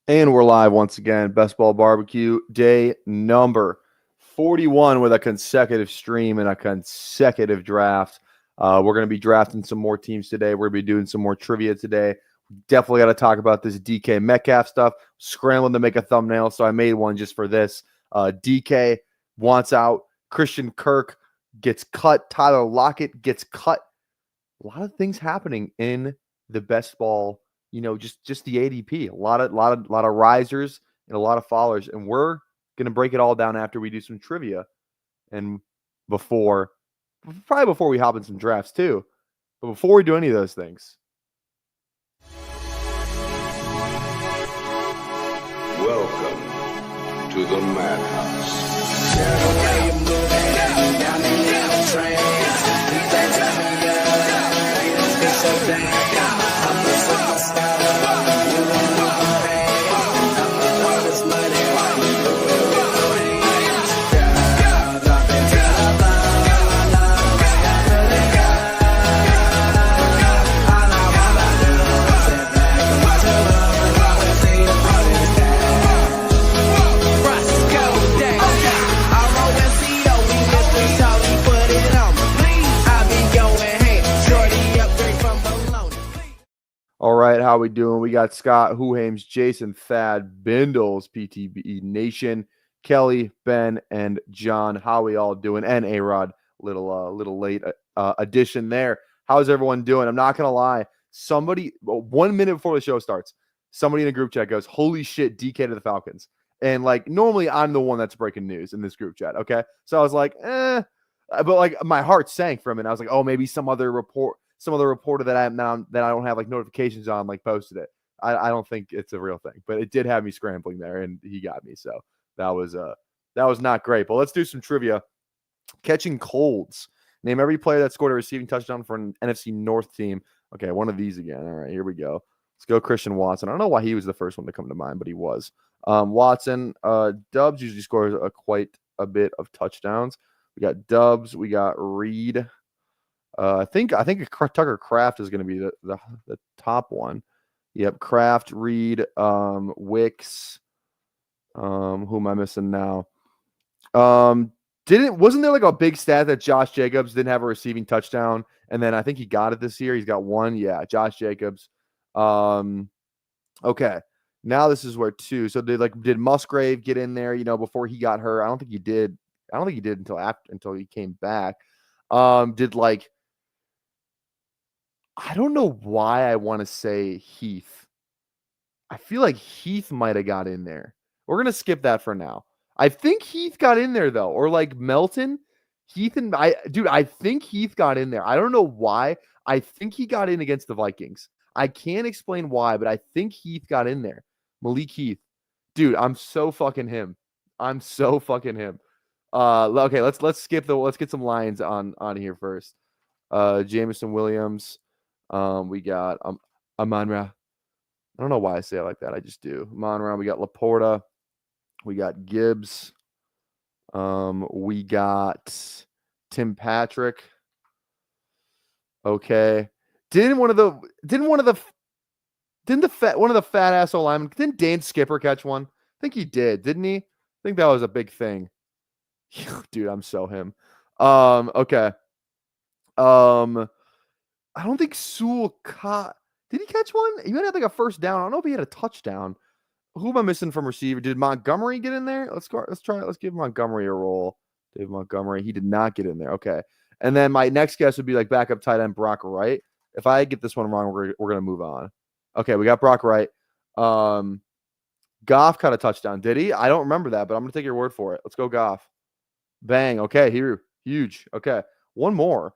And we're live once again. Best Ball Barbecue, day number 41 with a consecutive stream and a consecutive draft. We're going to be drafting some more teams today. We're going to be doing some more trivia today. Definitely got to talk about this DK Metcalf stuff. Scrambling to make a thumbnail, so I made one just for this. DK wants out. Christian Kirk gets cut. Tyler Lockett gets cut. A lot of things happening in the best ball, just the ADP. A lot of risers and a lot of followers. And we're gonna break it all down after we do some trivia and probably before we hop in some drafts too. But before we do any of those things, welcome to the Madhouse. all right, how we doing? We got Scott, Huhames, Jason, Thad, Bindles, PTB Nation, Kelly, Ben, and John. How we all doing? And A-Rod, little late addition there. How's everyone doing? I'm not gonna lie. 1 minute before the show starts, somebody in a group chat goes, "Holy shit, DK to the Falcons!" And normally I'm the one that's breaking news in this group chat. Okay, so I was like, but my heart sank from it. I was like, oh, maybe some other reporter that I don't have notifications on posted it. I don't think it's a real thing, but it did have me scrambling there, and he got me. So that was not great. But let's do some trivia. Catching colds. Name every player that scored a receiving touchdown for an NFC North team. Okay, one of these again. All right, here we go. Let's go Christian Watson. I don't know why he was the first one to come to mind, but he was. Watson. Dubs usually scores quite a bit of touchdowns. We got Dubs. We got Reed. I think Tucker Kraft is going to be the top one. Yep, Kraft, Reed, Wicks. Who am I missing now? Wasn't there a big stat that Josh Jacobs didn't have a receiving touchdown, and then I think he got it this year. He's got one. Yeah, Josh Jacobs. Okay. Now this is where two. So did Musgrave get in there? Before he got hurt? I don't think he did. I don't think he did until he came back. I don't know why I want to say Heath. I feel like Heath might have got in there. We're going to skip that for now. I think Heath got in there, though. Or Melton. I think Heath got in there. I don't know why. I think he got in against the Vikings. I can't explain why, but I think Heath got in there. Malik Heath. Dude, I'm so fucking him. Okay, let's get some lines on here first. Jameson Williams. We got Amon-Ra. I don't know why I say it like that. I just do. Amon-Ra. We got Laporta. We got Gibbs. We got Tim Patrick. Okay. Didn't one of the fat asshole linemen, didn't Dan Skipper catch one? I think he did, didn't he? I think that was a big thing. Dude, I'm so him. Okay. I don't think Sewell caught. Did he catch one? He might have a first down. I don't know if he had a touchdown. Who am I missing from receiver? Did Montgomery get in there? Let's give Montgomery a roll. Dave Montgomery. He did not get in there. Okay. And then my next guess would be backup tight end Brock Wright. If I get this one wrong, we're gonna move on. Okay, we got Brock Wright. Goff caught a touchdown. Did he? I don't remember that, but I'm gonna take your word for it. Let's go Goff. Bang. Okay, here. Huge. Okay. One more.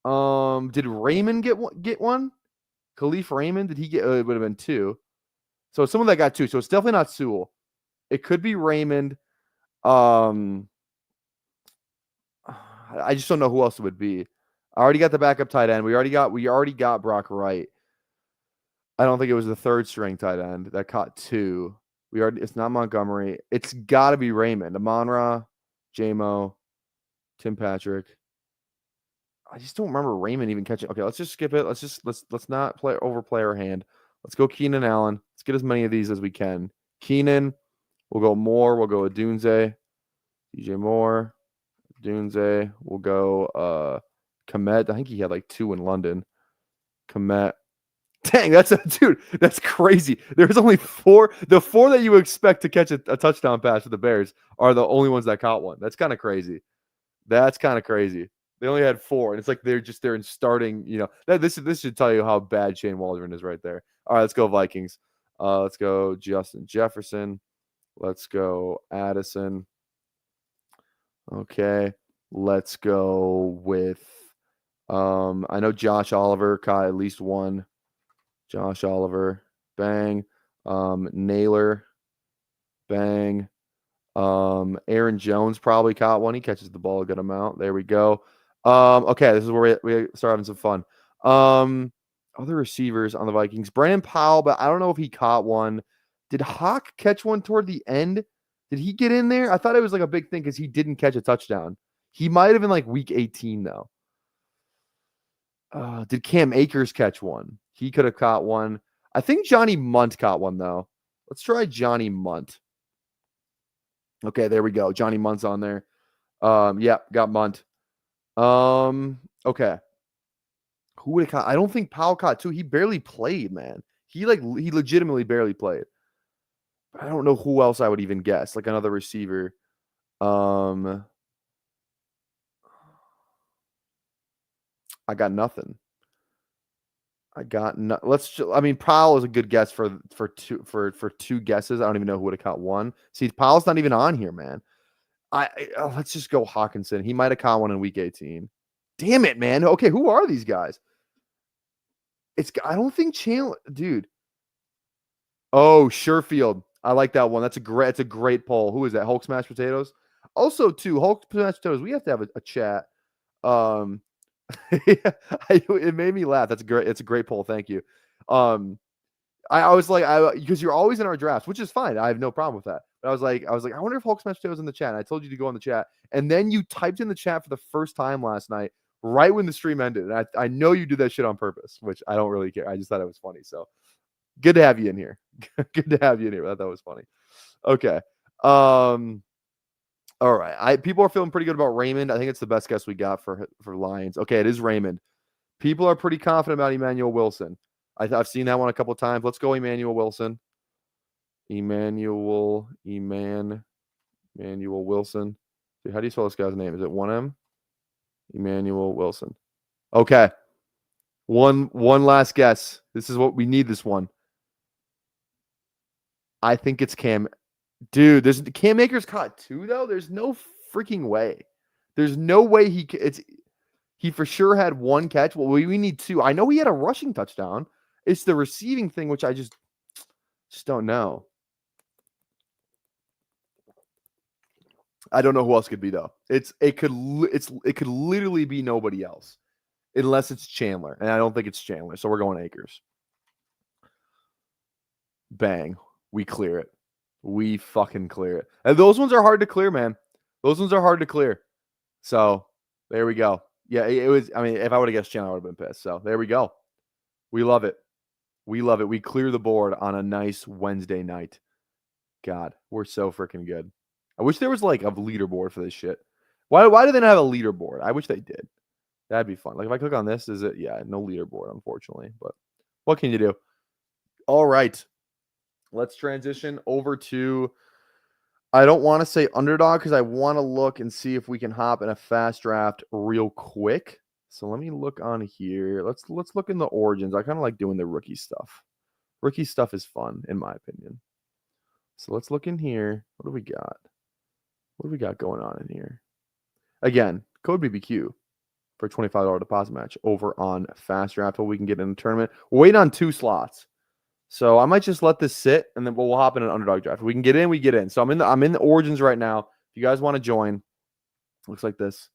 Did Raymond get one? Khalif Raymond, did he get? It would have been two. So someone that got two. So it's definitely not Sewell. It could be Raymond. I just don't know who else it would be. I already got the backup tight end. We already got Brock Wright. I don't think it was the third string tight end that caught two. It's not Montgomery. It's got to be Raymond. Amon-Ra, J-Mo, Tim Patrick. I just don't remember Raymond even catching. Okay, let's just skip it. Let's not overplay our hand. Let's go Keenan Allen. Let's get as many of these as we can. Keenan. We'll go Moore. We'll go Dunze. DJ Moore. Dunze. We'll go Komet. I think he had like 2 in London. Komet. Dang, dude, that's crazy. There's only 4. The 4 that you expect to catch a touchdown pass for the Bears are the only ones that caught one. That's kind of crazy. That's kind of crazy. They only had 4, and it's like they're in starting. This should tell you how bad Shane Waldron is right there. All right, let's go Vikings. Let's go Justin Jefferson. Let's go Addison. Okay, let's go with. I know Josh Oliver caught at least 1. Josh Oliver, bang. Naylor, bang. Aaron Jones probably caught 1. He catches the ball a good amount. There we go. Okay, this is where we start having some fun. Other receivers on the Vikings. Brandon Powell, but I don't know if he caught 1. Did Hawk catch 1 toward the end? Did he get in there? I thought it was like a big thing because he didn't catch a touchdown. He might have been like week 18, though. Did Cam Akers catch 1? He could have caught 1. I think Johnny Munt caught 1, though. Let's try Johnny Munt. Okay, there we go. Johnny Munt's on there. Yeah, got Munt. Okay. Who would have caught? I don't think Powell caught 2. He barely played, man. He legitimately barely played. But I don't know who else I would even guess. Like another receiver. I got nothing. Powell is a good guess for 2 guesses. I don't even know who would have caught 1. See, Powell's not even on here, man. Let's just go Hawkinson. He might have caught 1 in week 18. Damn it, man. Okay, who are these guys? I don't think Chandler, dude. Oh, Sherfield. I like that one. That's a great poll. Who is that? Hulk Smash Potatoes. Also, too, Hulk Smash Potatoes. We have to have a chat. It made me laugh. That's great. It's a great poll. Thank you. I was like, because you're always in our drafts, which is fine. I have no problem with that. But I was like, I wonder if Hulk Smash Potatoes in the chat. And I told you to go in the chat, and then you typed in the chat for the first time last night, right when the stream ended. And I know you do that shit on purpose, which I don't really care. I just thought it was funny. So good to have you in here. Good to have you in here. I thought that was funny. Okay. All right. People are feeling pretty good about Raymond. I think it's the best guess we got for Lions. Okay, it is Raymond. People are pretty confident about Emmanuel Wilson. I've seen that one a couple of times. Let's go Emmanuel Wilson. Emmanuel Wilson. Dude, how do you spell this guy's name? Is it 1M? Emmanuel Wilson. Okay. One last guess. This is what we need, this one. I think it's Cam. Dude, Cam Akers caught 2, though. There's no freaking way. There's no way he for sure had 1 catch. Well, we need 2. I know he had a rushing touchdown. It's the receiving thing, which I just don't know. I don't know who else could be, though. It could literally be nobody else, unless it's Chandler, and I don't think it's Chandler. So we're going Akers. Bang, we clear it. We fucking clear it. And those ones are hard to clear, man. Those ones are hard to clear. So there we go. Yeah, it was. I mean, if I would have guessed Chandler, I would have been pissed. So there we go. We love it. We love it. We clear the board on a nice Wednesday night. God, we're so freaking good. I wish there was like a leaderboard for this shit. Why do they not have a leaderboard? I wish they did. That'd be fun. Like if I click on this, is it? Yeah, no leaderboard, unfortunately. But what can you do? All right. Let's transition over to, I don't want to say underdog because I want to look and see if we can hop in a fast draft real quick. So let me look on here. Let's look in the origins. I kind of like doing the rookie stuff. Rookie stuff is fun, in my opinion. So let's look in here. What do we got? What do we got going on in here? Again, code BBQ for a $25 deposit match over on fast draft so we can get in the tournament. We're waiting on 2 slots. So I might just let this sit, and then we'll hop in an underdog draft. If we can get in, we get in. So I'm in the origins right now. If you guys want to join, looks like this.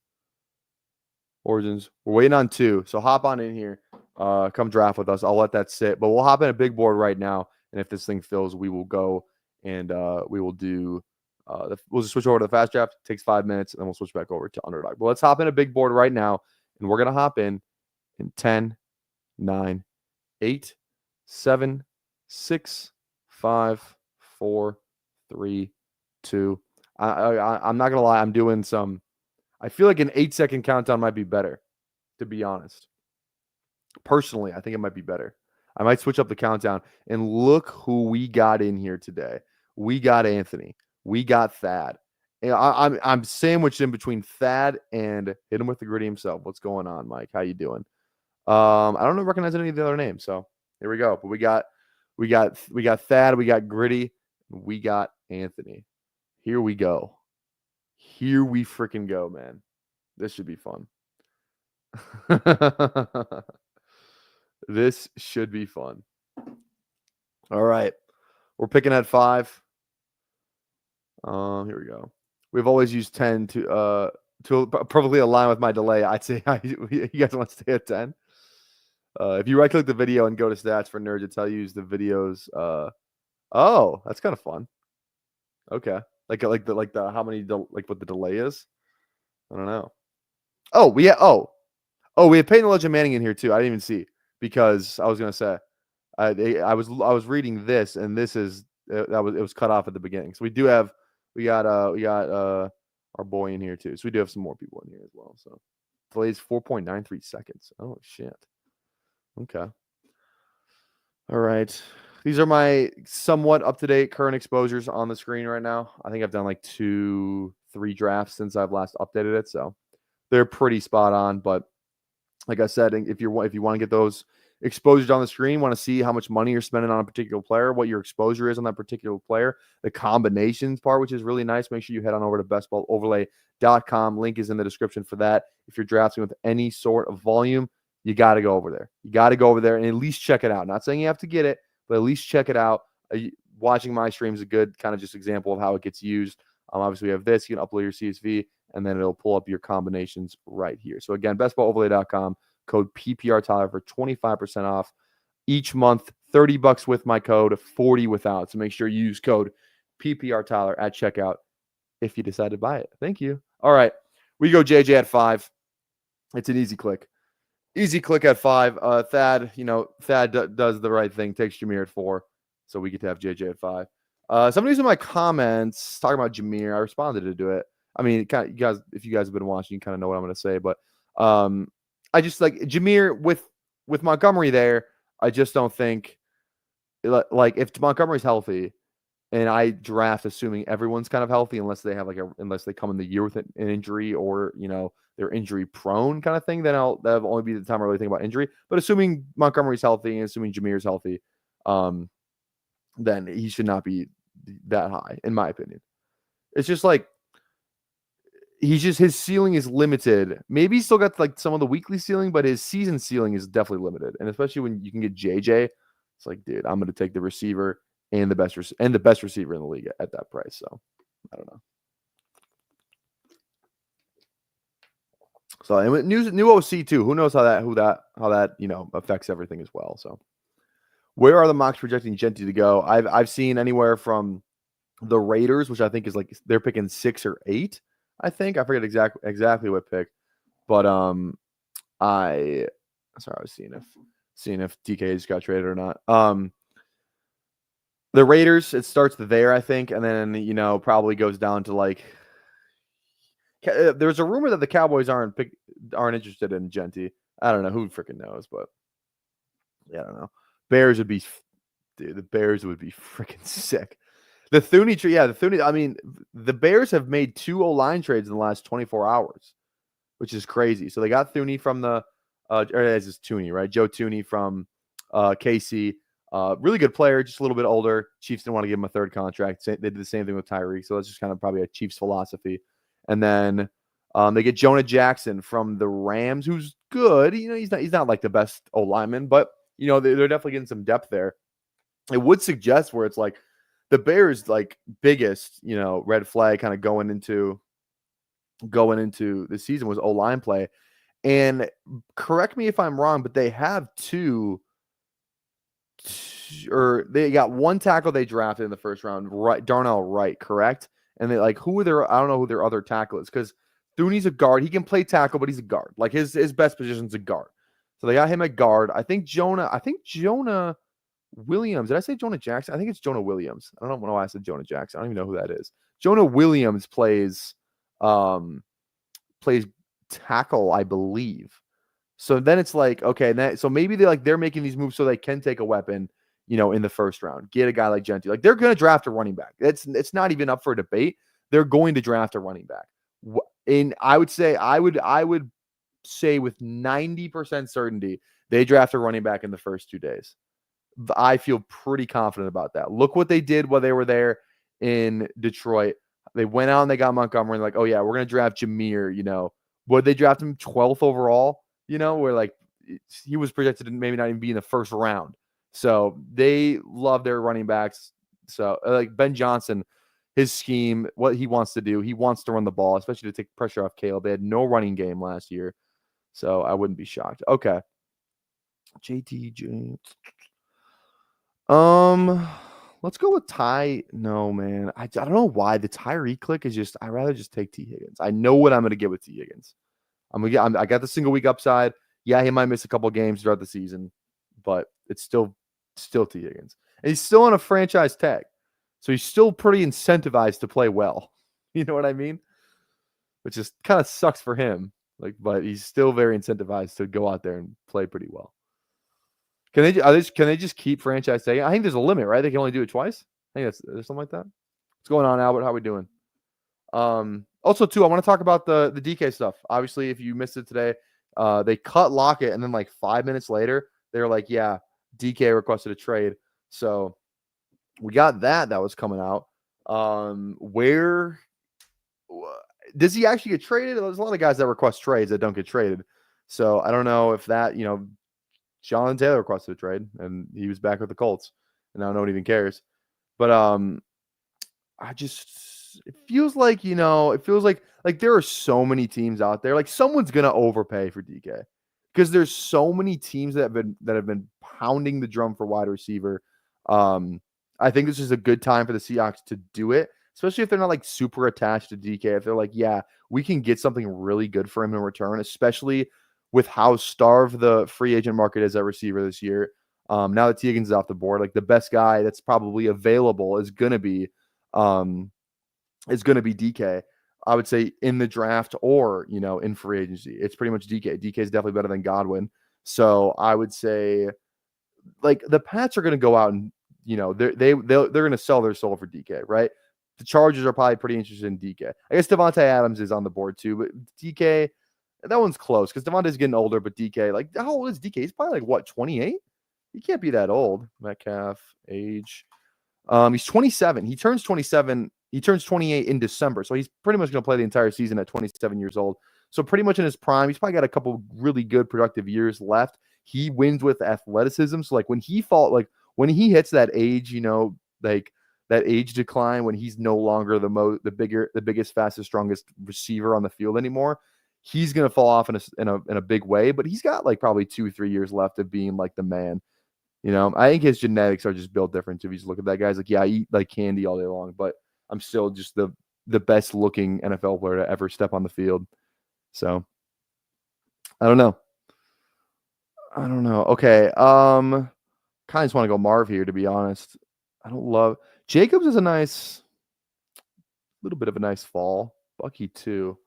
Origins. We're waiting on 2. So hop on in here. Come draft with us. I'll let that sit. But we'll hop in a big board right now. And if this thing fills, we will go and we will do we'll just switch over to the fast draft. It takes 5 minutes, and then we'll switch back over to underdog. But let's hop in a big board right now. And we're gonna hop in 10, 9, 8, 7, 6, 5, 4, 3, 2. I'm not gonna lie. I'm doing some. I feel like an 8-second countdown might be better, to be honest. Personally, I think it might be better. I might switch up the countdown. And look who we got in here today. We got Anthony. We got Thad. And I'm sandwiched in between Thad and hit him with the gritty himself. What's going on, Mike? How you doing? I don't recognize any of the other names, so here we go. But we got Thad, we got Gritty, we got Anthony. Here we go. Here we freaking go, man. This should be fun. This should be fun. All right. We're picking at 5. Here we go. We've always used 10 to perfectly align with my delay. I'd say you guys want to stay at 10. If you right-click the video and go to stats for nerds, it's how you use the videos. Oh, that's kind of fun. Okay, like the how many what the delay is. I don't know. Oh, we have Peyton the Legend Manning in here too. I didn't even see because I was gonna say I was reading this and this is it was cut off at the beginning. So we got our boy in here too. So we do have some more people in here as well. So delay is 4.93 seconds. Oh shit. Okay. All right. These are my somewhat up-to-date current exposures on the screen right now. I think I've done like 2-3 drafts since I've last updated it, so they're pretty spot on. But like I said, if you want to get those exposures on the screen, want to see how much money you're spending on a particular player, what your exposure is on that particular player, the combinations part, which is really nice, make sure you head on over to bestballoverlay.com. Link is in the description for that. If you're drafting with any sort of volume, you got to go over there. You got to go over there and at least check it out. Not saying you have to get it, but at least check it out. Watching my stream is a good kind of just example of how it gets used. Obviously, we have this. You can upload your CSV, and then it'll pull up your combinations right here. So, again, bestballoverlay.com, code PPRTyler for 25% off each month, $30 with my code, 40 without. So, make sure you use code PPRTyler at checkout if you decide to buy it. Thank you. All right. We go JJ at 5. It's an easy click. Easy click at 5. Thad, does the right thing, takes Jameer at 4. So we get to have JJ at 5. Somebody's in my comments talking about Jameer. I responded to do it. I mean, if you guys have been watching, you kind of know what I'm going to say. But I just like Jameer with Montgomery there. I just don't think like if Montgomery's healthy and I draft assuming everyone's kind of healthy unless they have unless they come in the year with an injury or they're injury prone kind of thing, then that'll only be the time I really think about injury. But assuming Montgomery's healthy and assuming Jameer's healthy, then he should not be that high, in my opinion. It's just like his ceiling is limited. Maybe he's still got like some of the weekly ceiling, but his season ceiling is definitely limited. And especially when you can get JJ, it's like, dude, I'm going to take the receiver and the best receiver in the league at that price. So I don't know. So and new OC too. Who knows how that affects everything as well. So where are the mocks projecting Genty to go? I've seen anywhere from the Raiders, which I think is like they're picking 6 or 8. I think I forget exactly what pick, but I was seeing if DK just got traded or not. The Raiders, it starts there, I think, and then probably goes down to like. There's a rumor that the Cowboys aren't interested in Genty. I don't know, who freaking knows, but yeah, I don't know. Bears would be, dude. The Bears would be freaking sick. The Thuney tree, yeah, the Thuney. I mean, the Bears have made 2 O-line trades in the last 24 hours, which is crazy. So they got Thuney from the, this is Thuney, right? Joe Thuney from KC. Really good player, just a little bit older. Chiefs didn't want to give him a 3rd contract. They did the same thing with Tyreek. So that's just kind of probably a Chiefs philosophy. And then they get Jonah Jackson from the Rams, who's good. He's not like the best O-lineman, but they're definitely getting some depth there. It would suggest where it's like the Bears' like biggest, red flag kind of going into the season was O-line play. And correct me if I'm wrong, but they have they got 1 tackle they drafted in the first round, right? Darnell Wright, correct? And they I don't know who their other tackle is because Thuney's a guard. He can play tackle, but he's a guard. Like his best position's a guard. So they got him at guard. I think Jonah Williams. Did I say Jonah Jackson? I think it's Jonah Williams. I don't know why I said Jonah Jackson. I don't even know who that is. Jonah Williams plays tackle, I believe. So then it's like, okay, so maybe they're making these moves so they can take a weapon, in the first round. Get a guy like Gentry. Like they're going to draft a running back. It's not even up for debate. They're going to draft a running back. And I would say with 90% certainty they draft a running back in the first 2 days. I feel pretty confident about that. Look what they did while they were there in Detroit. They went out and they got Montgomery. And like, oh yeah, we're gonna draft Jameer. Would they draft him 12th overall? Where like he was projected to maybe not even be in the first round. So they love their running backs. So like Ben Johnson, his scheme, what he wants to do, he wants to run the ball, especially to take pressure off Caleb. They had no running game last year, so I wouldn't be shocked. Okay, JTJ. Let's go with Ty. No, man. I don't know why the Tyree click is just. I'd rather just take T Higgins. I know what I'm gonna get with T Higgins. I got the single week upside. Yeah, he might miss a couple games throughout the season, but it's still T Higgins, and he's still on a franchise tag, so he's still pretty incentivized to play well. You know what I mean? Which just kind of sucks for him. But he's still very incentivized to go out there and play pretty well. Can they just keep franchise tagging? I think there's a limit, right? They can only do it twice. I think there's something like that. What's going on, Albert? How we doing? Also, too, I want to talk about the DK stuff. Obviously, if you missed it today, they cut Lockett, and then like 5 minutes later, they were like, "Yeah, DK requested a trade." So we got that was coming out. Where does he actually get traded? There's a lot of guys that request trades that don't get traded. So I don't know if that Jonathan Taylor requested a trade, and he was back with the Colts, and now no one even cares. But it feels like there are so many teams out there. Like someone's gonna overpay for DK because there's so many teams that have been pounding the drum for wide receiver. I think this is a good time for the Seahawks to do it, especially if they're not like super attached to DK. If they're like, yeah, we can get something really good for him in return, especially with how starved the free agent market is at receiver this year. Now that T. Higgins is off the board, like the best guy that's probably available is gonna be DK. I would say in the draft or in free agency. It's pretty much DK. DK is definitely better than Godwin. So I would say like the Pats are gonna go out and they're gonna sell their soul for DK, right? The Chargers are probably pretty interested in DK. I guess Devontae Adams is on the board too, but DK. That one's close because Devontae's getting older, but DK, like, how old is DK? He's probably like, what, 28? He can't be that old. Metcalf, age. He's 27. He turns 27. He turns 28 in December. So he's pretty much going to play the entire season at 27 years old. So pretty much in his prime, he's probably got a couple really good productive years left. He wins with athleticism. So like when he hits that age, like that age decline, when he's no longer the biggest, fastest, strongest receiver on the field anymore, he's going to fall off in a big way, but he's got like probably 2-3 years left of being like the man. I think his genetics are just built different. If you just look at that guy's like, yeah, I eat like candy all day long, but I'm still just the best looking NFL player to ever step on the field. So I don't know. Okay. Kind of just want to go Marv here, to be honest. I don't love Jacobs is a little bit of a nice fall. Bucky too.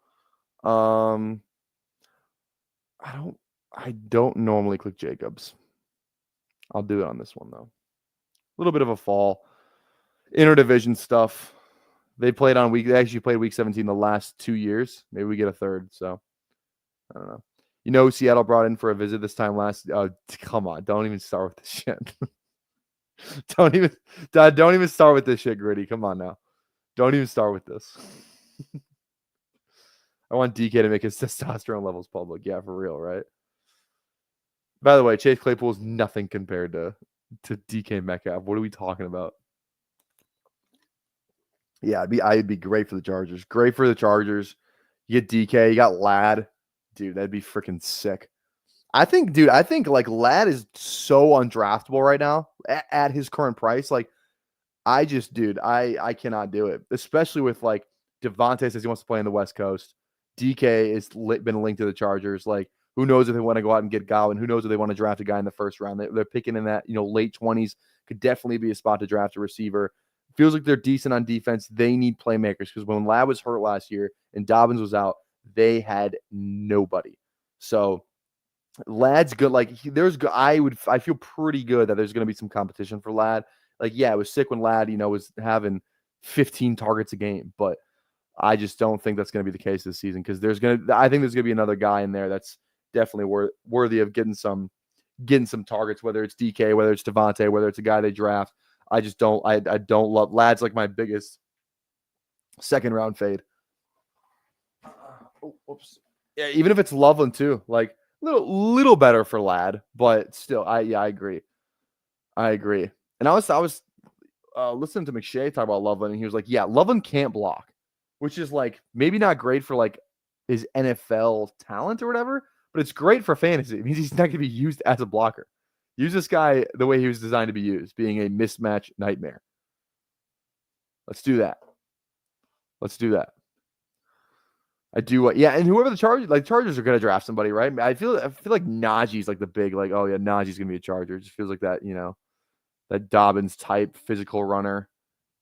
I don't normally click Jacobs. I'll do it on this one though. A little bit of a fall. Interdivision stuff. They actually played week 17 the last 2 years. Maybe we get a third. So I don't know. Seattle brought in for a visit this time last. Come on, don't even start with this shit. don't even start with this shit, Gritty. Come on now. Don't even start with this. I want DK to make his testosterone levels public. Yeah, for real, right? By the way, Chase Claypool is nothing compared to DK Metcalf. What are we talking about? Yeah, I'd be great for the Chargers. Great for the Chargers. You get DK, you got Ladd. Dude, that'd be freaking sick. I think like Ladd is so undraftable right now at his current price. Like, I cannot do it, especially with like Devontae says he wants to play in the West Coast. DK has been linked to the Chargers. Like, Who knows if they want to go out and get Godwin? Who knows if they want to draft a guy in the first round? They're picking in that, late 20s. Could definitely be a spot to draft a receiver. Feels like they're decent on defense. They need playmakers because when Ladd was hurt last year and Dobbins was out, they had nobody. So Ladd's good. Like I feel pretty good that there's going to be some competition for Ladd. Like, yeah, it was sick when Ladd, was having 15 targets a game, but I just don't think that's going to be the case this season because I think there's going to be another guy in there that's definitely worthy of getting some targets, whether it's DK, whether it's Devontae, whether it's a guy they draft. I just don't love Ladd's like my biggest second round fade. Oh, whoops. Yeah, even if it's Loveland too, like little better for Ladd, but still, I agree. And I was listening to McShay talk about Loveland, and he was like, yeah, Loveland can't block, which is like maybe not great for like his NFL talent or whatever, but it's great for fantasy. It means he's not going to be used as a blocker. Use this guy the way he was designed to be used, being a mismatch nightmare. Let's do that. I do. Yeah, and whoever the Chargers are going to draft somebody, right? I feel like Najee's like the big, like, oh yeah, Najee's going to be a Charger. It just feels like that, that Dobbins type physical runner,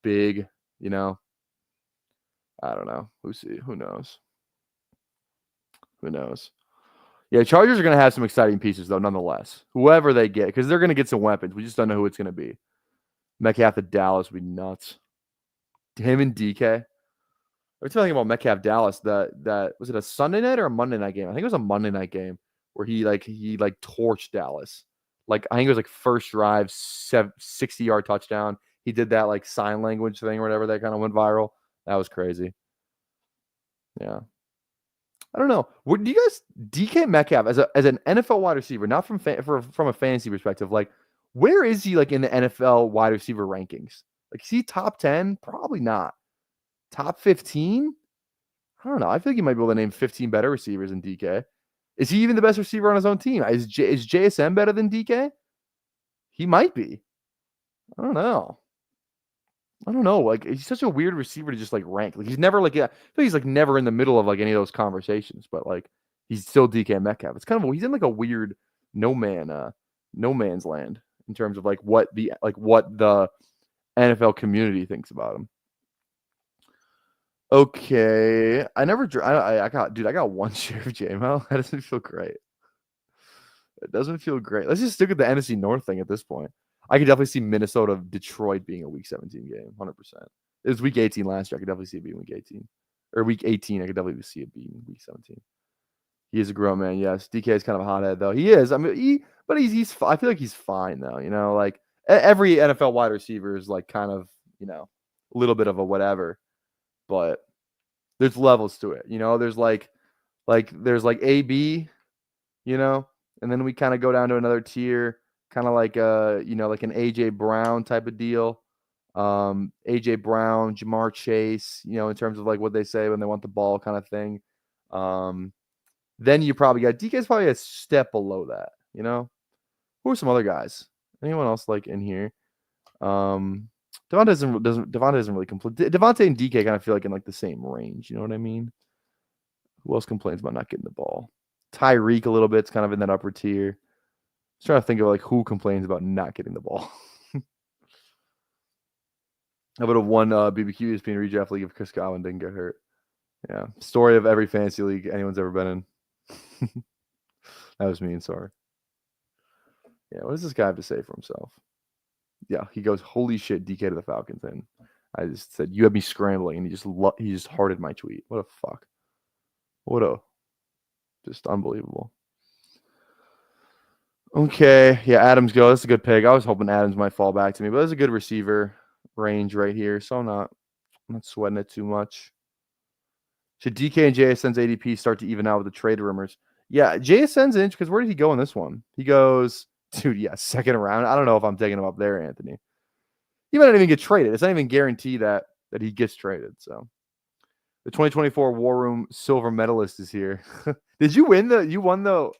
big, I don't know. Who knows? Yeah, Chargers are going to have some exciting pieces, though, nonetheless. Whoever they get, because they're going to get some weapons. We just don't know who it's going to be. Metcalf to Dallas would be nuts. Him and DK. We're talking about Metcalf Dallas. That was it a Sunday night or a Monday night game? I think it was a Monday night game where he torched Dallas. Like, I think it was like first drive, 60-yard touchdown. He did that like sign language thing or whatever that kind of went viral. That was crazy. Yeah. I don't know. Would you guys DK Metcalf as an NFL wide receiver, not from a fantasy perspective, like where is he like in the NFL wide receiver rankings? Like, is he top 10? Probably not. Top 15? I don't know. I feel like he might be able to name 15 better receivers than DK. Is he even the best receiver on his own team? Is JSN better than DK? He might be. I don't know. Like, he's such a weird receiver to just like rank. Like, he's never like, I feel like he's like never in the middle of like any of those conversations, but like he's still DK Metcalf. It's kind of, he's in like a weird no man's land in terms of like what the NFL community thinks about him. Okay. I got one share of JMO. That doesn't feel great. It doesn't feel great. Let's just stick with the NFC North thing at this point. I could definitely see Minnesota, Detroit being a Week 17 game, 100%. It was Week 18 last year. I could definitely see it being Week 18. Or Week 18, I could definitely see it being Week 17. He is a grown man, yes. DK is kind of a hothead, though. He is. I mean, he's I feel like he's fine, though. Like every NFL wide receiver is like kind of, a little bit of a whatever. But there's levels to it. There's like AB, and then we kind of go down to another tier, kind of like like an AJ Brown type of deal. AJ Brown, Jamar Chase, in terms of like what they say when they want the ball kind of thing. Then you probably got DK's probably a step below that, Who are some other guys? Anyone else like in here? Devontae doesn't really complain. Devontae and DK kind of feel like in like the same range. You know what I mean? Who else complains about not getting the ball? Tyreek a little bit. It's kind of in that upper tier. I was trying to think of like who complains about not getting the ball. How about a one BBQ ESPN redraft league if Chris Godwin didn't get hurt? Yeah. Story of every fantasy league anyone's ever been in. That was me, sorry. Yeah, what does this guy have to say for himself? Yeah, he goes, holy shit, DK to the Falcons. And I just said, you have me scrambling. And he just hearted my tweet. What a fuck. Just unbelievable. Okay. Yeah, Adams go. That's a good pick. I was hoping Adams might fall back to me, but there's a good receiver range right here. So I'm not sweating it too much. Should DK and JSN's ADP start to even out with the trade rumors? Yeah, JSN's inch, because where did he go in this one? He goes, dude, yeah, second round. I don't know if I'm taking him up there, Anthony. He might not even get traded. It's not even guaranteed that he gets traded. So the 2024 War Room silver medalist is here. Did you win you won the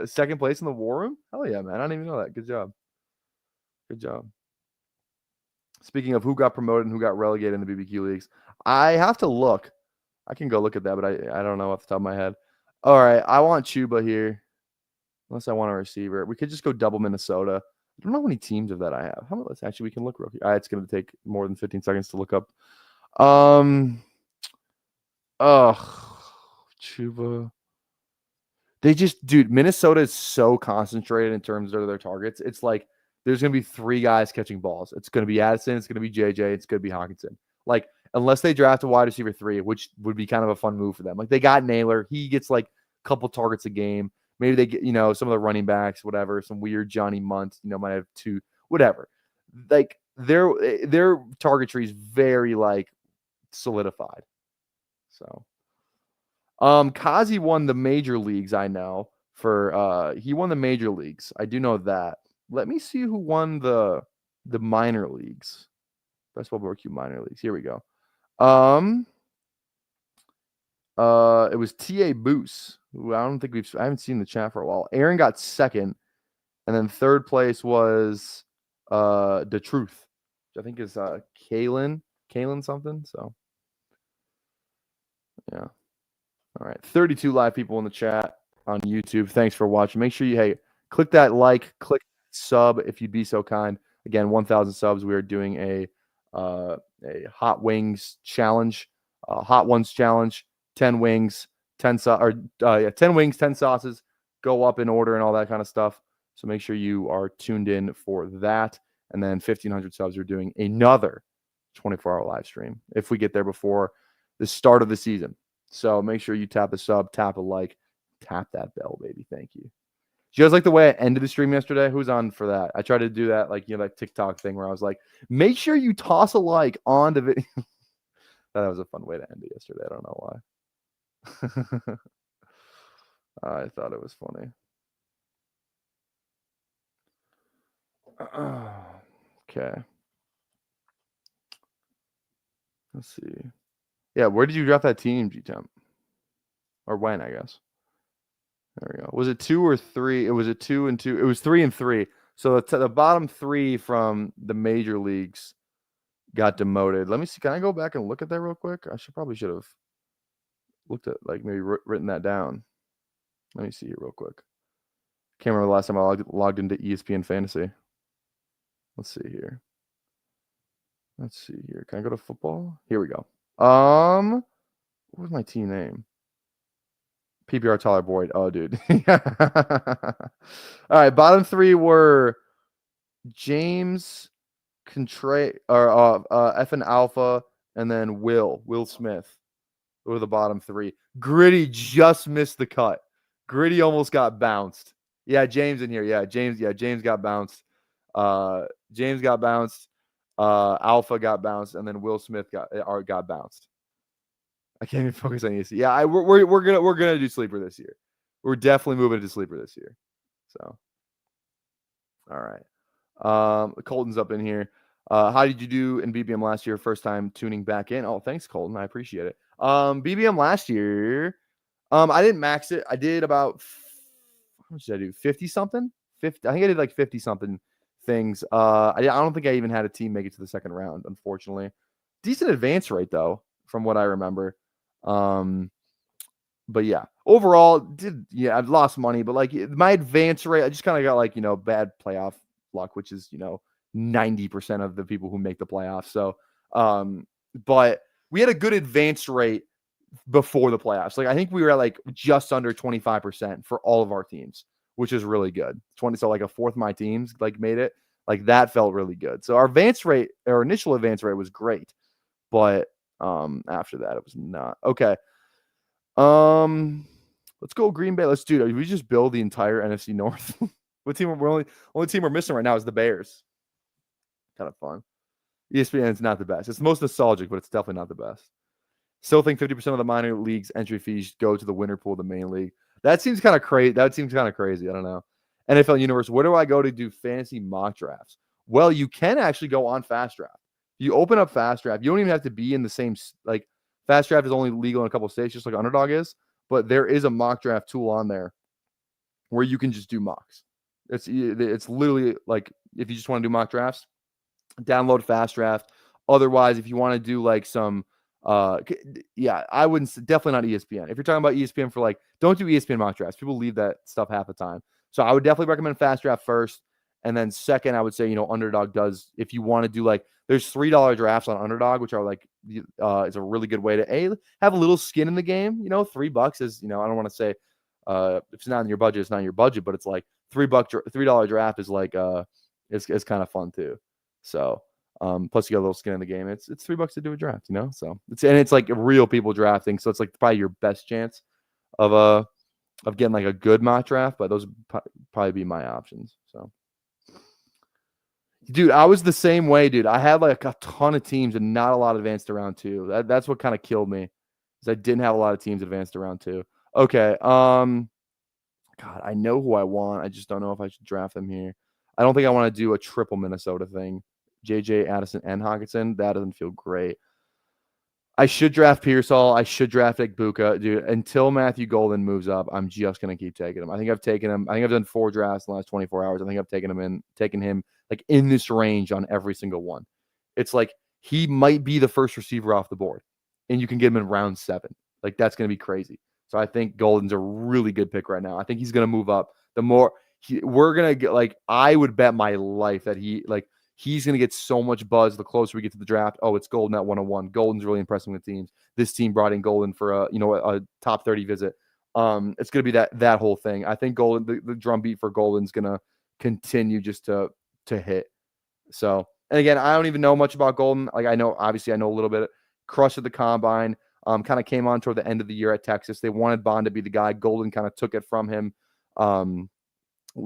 second place in the War Room? Hell yeah, man. I didn't even know that. Good job. Speaking of who got promoted and who got relegated in the BBQ leagues, I have to look. I can go look at that, but I don't know off the top of my head. All right, I want Chuba here. Unless I want a receiver. We could just go double Minnesota. I don't know how many teams of that I have. How about actually we can look real quick. It's gonna take more than 15 seconds to look up. Chuba. They just, dude, Minnesota is so concentrated in terms of their targets. It's like there's going to be 3 guys catching balls. It's going to be Addison. It's going to be JJ. It's going to be Hawkinson. Like, unless they draft a wide receiver 3, which would be kind of a fun move for them. Like, they got Naylor. He gets like a couple targets a game. Maybe they get, some of the running backs, whatever, some weird Johnny Munt, might have 2, whatever. Like, their target tree is very, like, solidified. So. Kazi won the major leagues, I know. He won the major leagues. I do know that. Let me see who won the minor leagues. Best barbecue minor leagues. Here we go. It was T.A. Boos, who I haven't seen the chat for a while. Aaron got second, and then third place was The Truth, which I think is Kalen something. So yeah. All right, 32 live people in the chat on YouTube. Thanks for watching. Make sure you click that like, click sub if you'd be so kind. Again, 1,000 subs. We are doing a hot wings challenge, hot ones challenge. 10 wings, 10 wings, 10 sauces. Go up in order and all that kind of stuff. So make sure you are tuned in for that. And then 1,500 subs. We're doing another 24-hour live stream if we get there before the start of the season. So make sure you tap a sub, tap a like, tap that bell, baby. Thank you. Did you guys like the way I ended the stream yesterday? Who's on for that? I tried to do that, that TikTok thing where I was like, make sure you toss a like on the video. That was a fun way to end it yesterday. I don't know why. I thought it was funny. Okay. Let's see. Yeah, where did you draft that team, G-Temp? Or when, I guess. There we go. Was it 2 or 3? It was a 2 and 2. It was 3 and 3. So the bottom 3 from the major leagues got demoted. Let me see. Can I go back and look at that real quick? I probably should have looked at, maybe written that down. Let me see here real quick. Can't remember the last time I logged into ESPN Fantasy. Let's see here. Can I go to football? Here we go. What was my team name? PPR Tyler Boyd. Oh, dude. All right. Bottom 3 were James F and Alpha, and then Will Smith. Those were the bottom 3. Gritty just missed the cut. Gritty almost got bounced. Yeah, James in here. Yeah, James got bounced. James got bounced. Alpha got bounced, and then Will Smith got bounced. I can't even focus on ESC. Yeah, we're gonna do sleeper this year. We're definitely moving to sleeper this year. So, all right. Colton's up in here. How did you do in BBM last year? First time tuning back in. Oh, thanks, Colton. I appreciate it. BBM last year, I didn't max it. I did about, how much did I do? 50 something. 50. I think I did like 50 something things. I don't think I even had a team make it to the second round, unfortunately. Decent advance rate though, from what I remember. But yeah, overall, I've lost money, but my advance rate, I just kind of got bad playoff luck, which is 90% of the people who make the playoffs. So, but we had a good advance rate before the playoffs. I think we were at just under 25% for all of our teams, which is really good. 20, so a fourth of my teams made it. That felt really good. So our initial advance rate was great, but after that it was not. Okay. Let's go Green Bay. Let's do it. We just build the entire NFC North. What team only team we're missing right now is the Bears. Kind of fun. ESPN is not the best. It's the most nostalgic, but it's definitely not the best. Still think 50% of the minor leagues entry fees go to the winner pool of the main league. That seems kind of crazy. I don't know. NFL Universe, where do I go to do fantasy mock drafts? Well, you can actually go on Fast Draft. You open up Fast Draft. You don't even have to be in the same, Fast Draft is only legal in a couple of states, just like Underdog is. But there is a mock draft tool on there where you can just do mocks. It's literally if you just want to do mock drafts, download Fast Draft. Otherwise, if you want to do some Yeah, I wouldn't. Definitely not ESPN. If you're talking about ESPN for like, don't do ESPN mock drafts. People leave that stuff half the time. So I would definitely recommend Fast Draft first, and then second, I would say Underdog does if you want to do like there's $3 drafts on Underdog, which are like is a really good way to have a little skin in the game. $3 is I don't want to say if it's not in your budget, it's not in your budget, but it's like $3 draft is like it's kind of fun too. So. Plus you got a little skin in the game. It's $3 to do a draft, So it's like real people drafting. So it's like probably your best chance of getting like a good mock draft, but those would probably be my options. So, dude, I was the same way, dude. I had like a ton of teams and not a lot advanced to round 2. That's what kind of killed me, is I didn't have a lot of teams advanced to round 2. Okay, God, I know who I want. I just don't know if I should draft them here. I don't think I want to do a triple Minnesota thing. JJ, Addison, and Hawkinson. That doesn't feel great. I should draft Pearsall. I should draft Igbukah. Dude, until Matthew Golden moves up, I'm just going to keep taking him. I think I've taken him. I think I've done 4 drafts in the last 24 hours. I think I've taken him like in this range on every single one. It's like he might be the first receiver off the board, and you can get him in round 7. Like, that's going to be crazy. So I think Golden's a really good pick right now. I think he's going to move up. The more we're going to get, like, I would bet my life that he's going to get so much buzz the closer we get to the draft. Oh, it's Golden at 101. Golden's really impressing with teams. This team brought in Golden for a top 30 visit. It's going to be that whole thing. I think Golden, the drumbeat for Golden's going to continue just to hit. So, and again, I don't even know much about Golden. Like, obviously I know a little bit. Crushed at the combine. Kind of came on toward the end of the year at Texas. They wanted Bond to be the guy. Golden kind of took it from him.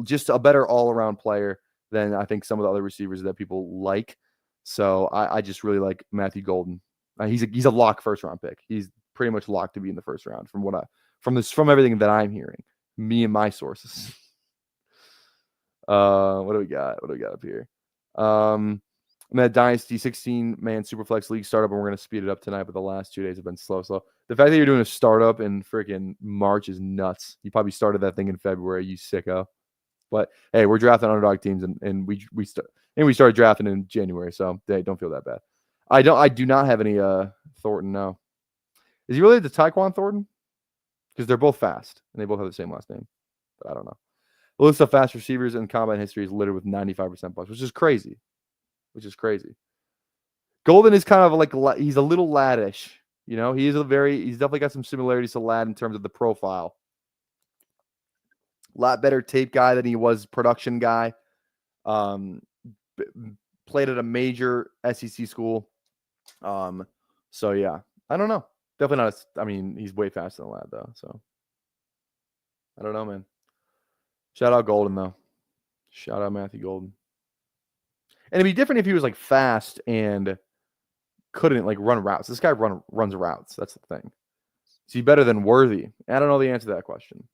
Just a better all-around player than I think some of the other receivers that people like. So I just really like Matthew Golden. He's a lock first-round pick. He's pretty much locked to be in the first round from everything that I'm hearing. Me and my sources. What do we got? What do we got up here? I'm at Dynasty 16-man Superflex League startup, and we're going to speed it up tonight, but the last 2 days have been slow. So the fact that you're doing a startup in freaking March is nuts. You probably started that thing in February, you sicko. But hey, we're drafting underdog teams, and we started drafting in January, so hey, don't feel that bad. I do not have any Thornton. No, is he related to Tyquan Thornton? Because they're both fast and they both have the same last name. But I don't know. The list of fast receivers in combine history is littered with 95% plus, which is crazy. Golden is kind of like he's a little laddish. He's definitely got some similarities to Lad in terms of the profile. A lot better tape guy than he was production guy. Played at a major SEC school. So yeah, I don't know. Definitely not. He's way faster than Lad though. So I don't know, man. Shout out Golden though. Shout out Matthew Golden. And it'd be different if he was like fast and couldn't like run routes. This guy runs routes. That's the thing. Is he better than Worthy? I don't know the answer to that question.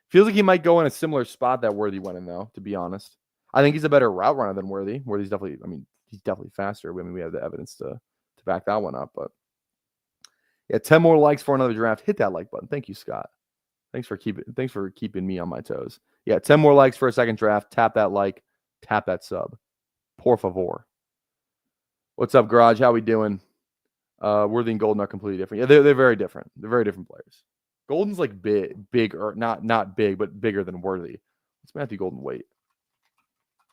Feels like he might go in a similar spot that Worthy went in, though, to be honest. I think he's a better route runner than Worthy. Worthy's definitely, he's definitely faster. We have the evidence to back that one up. But yeah, 10 more likes for another draft. Hit that like button. Thank you, Scott. Thanks for keeping me on my toes. Yeah, 10 more likes for a second draft. Tap that like, tap that sub. Por favor. What's up, Garage? How we doing? Worthy and Golden are completely different. Yeah, they're very different. They're very different players. Golden's like big or not big, but bigger than Worthy. What's Matthew Golden weight?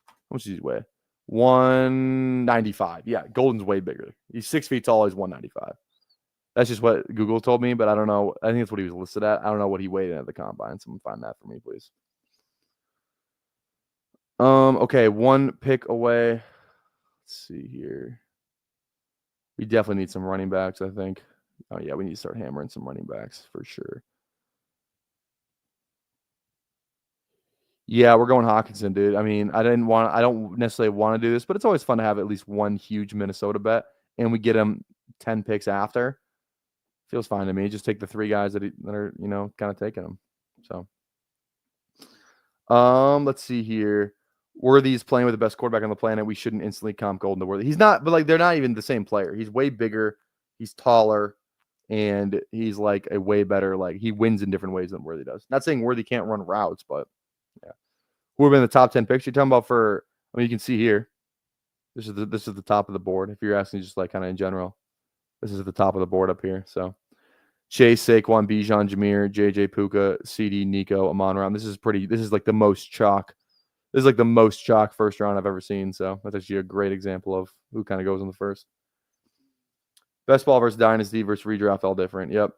How much does he weigh? 195. Yeah, Golden's way bigger. He's 6 feet tall. He's 195. That's just what Google told me, but I don't know. I think that's what he was listed at. I don't know what he weighed in at the combine. Someone find that for me, please. Okay, 1 pick away. Let's see here. We definitely need some running backs, I think. Oh, yeah, we need to start hammering some running backs for sure. Yeah, we're going Hawkinson, dude. I don't necessarily want to do this, but it's always fun to have at least one huge Minnesota bet, and we get him 10 picks after. Feels fine to me. Just take the 3 guys that are, kind of taking them. So, let's see here. Worthy's playing with the best quarterback on the planet. We shouldn't instantly comp Golden to Worthy. He's not, but like they're not even the same player. He's way bigger. He's taller. And he's like a way better, like he wins in different ways than Worthy does. Not saying Worthy can't run routes, but yeah. Who have been in the top 10 picks? You're talking about you can see here. This is the top of the board. If you're asking just like kind of in general. This is at the top of the board up here. So Chase, Saquon, Bijan, Jameer, JJ, Puka, CD, Nico, Amon-Ra. This is like the most chalk. This is like the most chalk first round I've ever seen. So that's actually a great example of who kind of goes in the first. Best ball versus dynasty versus redraft, all different. Yep.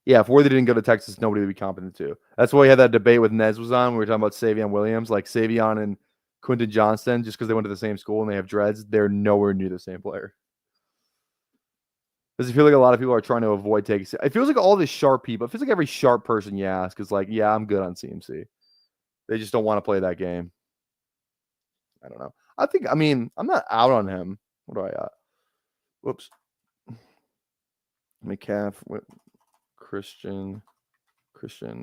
Yeah, if Worthy didn't go to Texas, nobody would be competent too. That's why we had that debate with Nez was on. We were talking about Savion Williams, like Savion and Quentin Johnston, just because they went to the same school and they have dreads, they're nowhere near the same player. Does it feel like a lot of people are trying to avoid taking? It feels like all these sharp people. It feels like every sharp person you ask is like, yeah, I'm good on CMC. They just don't want to play that game. I don't know. I'm not out on him. What do I got? Whoops. Metcalf, Christian.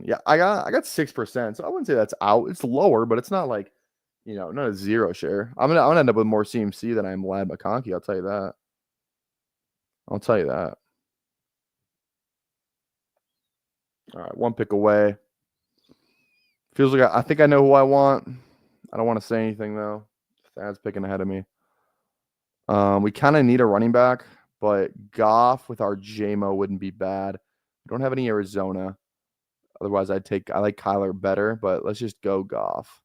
Yeah, I got 6%. So I wouldn't say that's out. It's lower, but it's not like, not a zero share. I'm gonna end up with more CMC than I am Lad McConkey. I'll tell you that. All right, one pick away. Feels like I think I know who I want. I don't want to say anything though. Thad's picking ahead of me. We kind of need a running back, but Goff with our JMO wouldn't be bad. We don't have any Arizona. Otherwise, I like Kyler better, but let's just go Goff.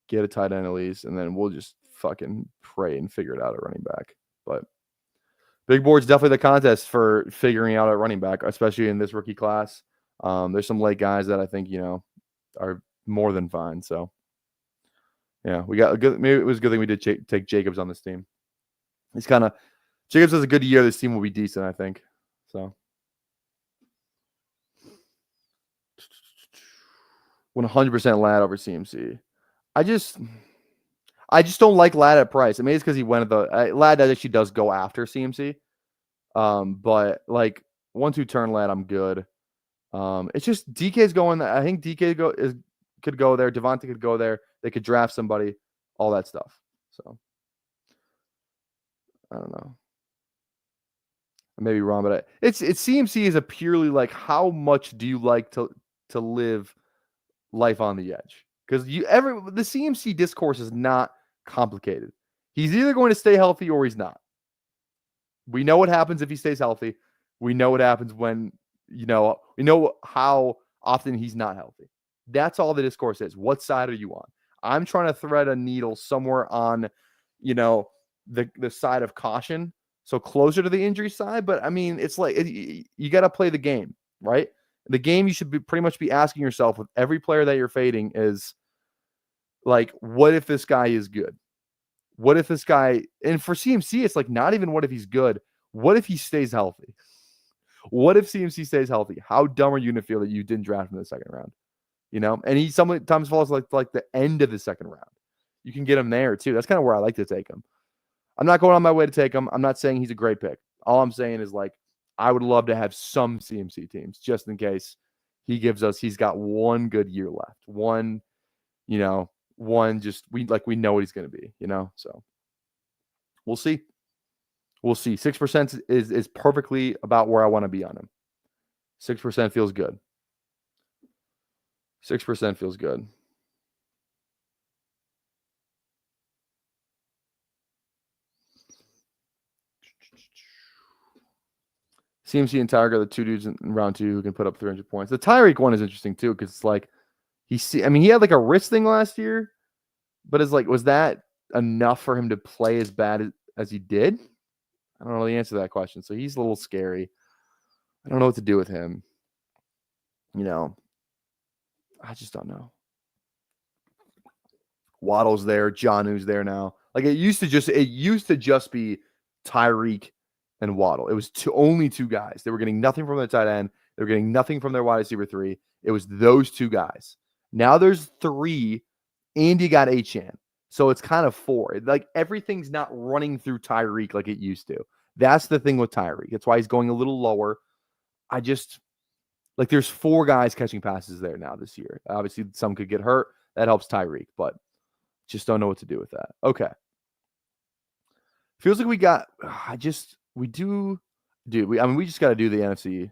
Get a tight end at least, and then we'll just fucking pray and figure it out at running back. But big board's definitely the contest for figuring out a running back, especially in this rookie class. There's some late guys that I think, are more than fine. So, yeah, we got a good. Maybe it was a good thing we did take Jacobs on this team. Jacobs has a good year. This team will be decent, I think. So, 100% Lad over CMC. I just don't like Lad at price. I mean, it's because he went at the Lad actually does go after CMC. But like 1-2 turn Lad, I'm good. It's just DK's going. I think DK could go there. Devontae could go there. They could draft somebody. All that stuff. So I don't know. I may be wrong, but it's CMC is a purely like how much do you like to live life on the edge? Because the CMC discourse is not complicated. He's either going to stay healthy or he's not. We know what happens if he stays healthy. We know what happens when, we know how often he's not healthy. That's all the discourse is. What side are you on? I'm trying to thread a needle somewhere on, the side of caution. So closer to the injury side. But I mean, it's like you got to play the game, right? The game you should pretty much be asking yourself with every player that you're fading is like, what if this guy is good? What if this guy, and for CMC, it's like not even what if he's good. What if he stays healthy? What if CMC stays healthy? How dumb are you going to feel that you didn't draft him in the second round? And he sometimes falls like the end of the second round. You can get him there too. That's kind of where I like to take him. I'm not going on my way to take him. I'm not saying he's a great pick. All I'm saying is like, I would love to have some CMC teams just in case he's got one good year left. One just we know what he's going to be, so we'll see. 6% is perfectly about where I want to be on him. 6% feels good. 6% feels good. CMC and Tiger are the two dudes in round 2 who can put up 300 points. The Tyreek one is interesting too because it's like he had like a wrist thing last year, but it's like, was that enough for him to play as bad as he did? I don't know the answer to that question. So he's a little scary. I don't know what to do with him. I just don't know. Waddle's there. Jonnu's there now. Like it used to just be Tyreek and Waddle. It was only two guys. They were getting nothing from their tight end. They were getting nothing from their wide receiver 3. It was those two guys. Now there's 3, and you got Achane. So it's kind of 4. Like everything's not running through Tyreek like it used to. That's the thing with Tyreek. That's why he's going a little lower. I just like there's 4 guys catching passes there now this year. Obviously, some could get hurt. That helps Tyreek, but just don't know what to do with that. Okay. Feels like we got we just got to do the NFC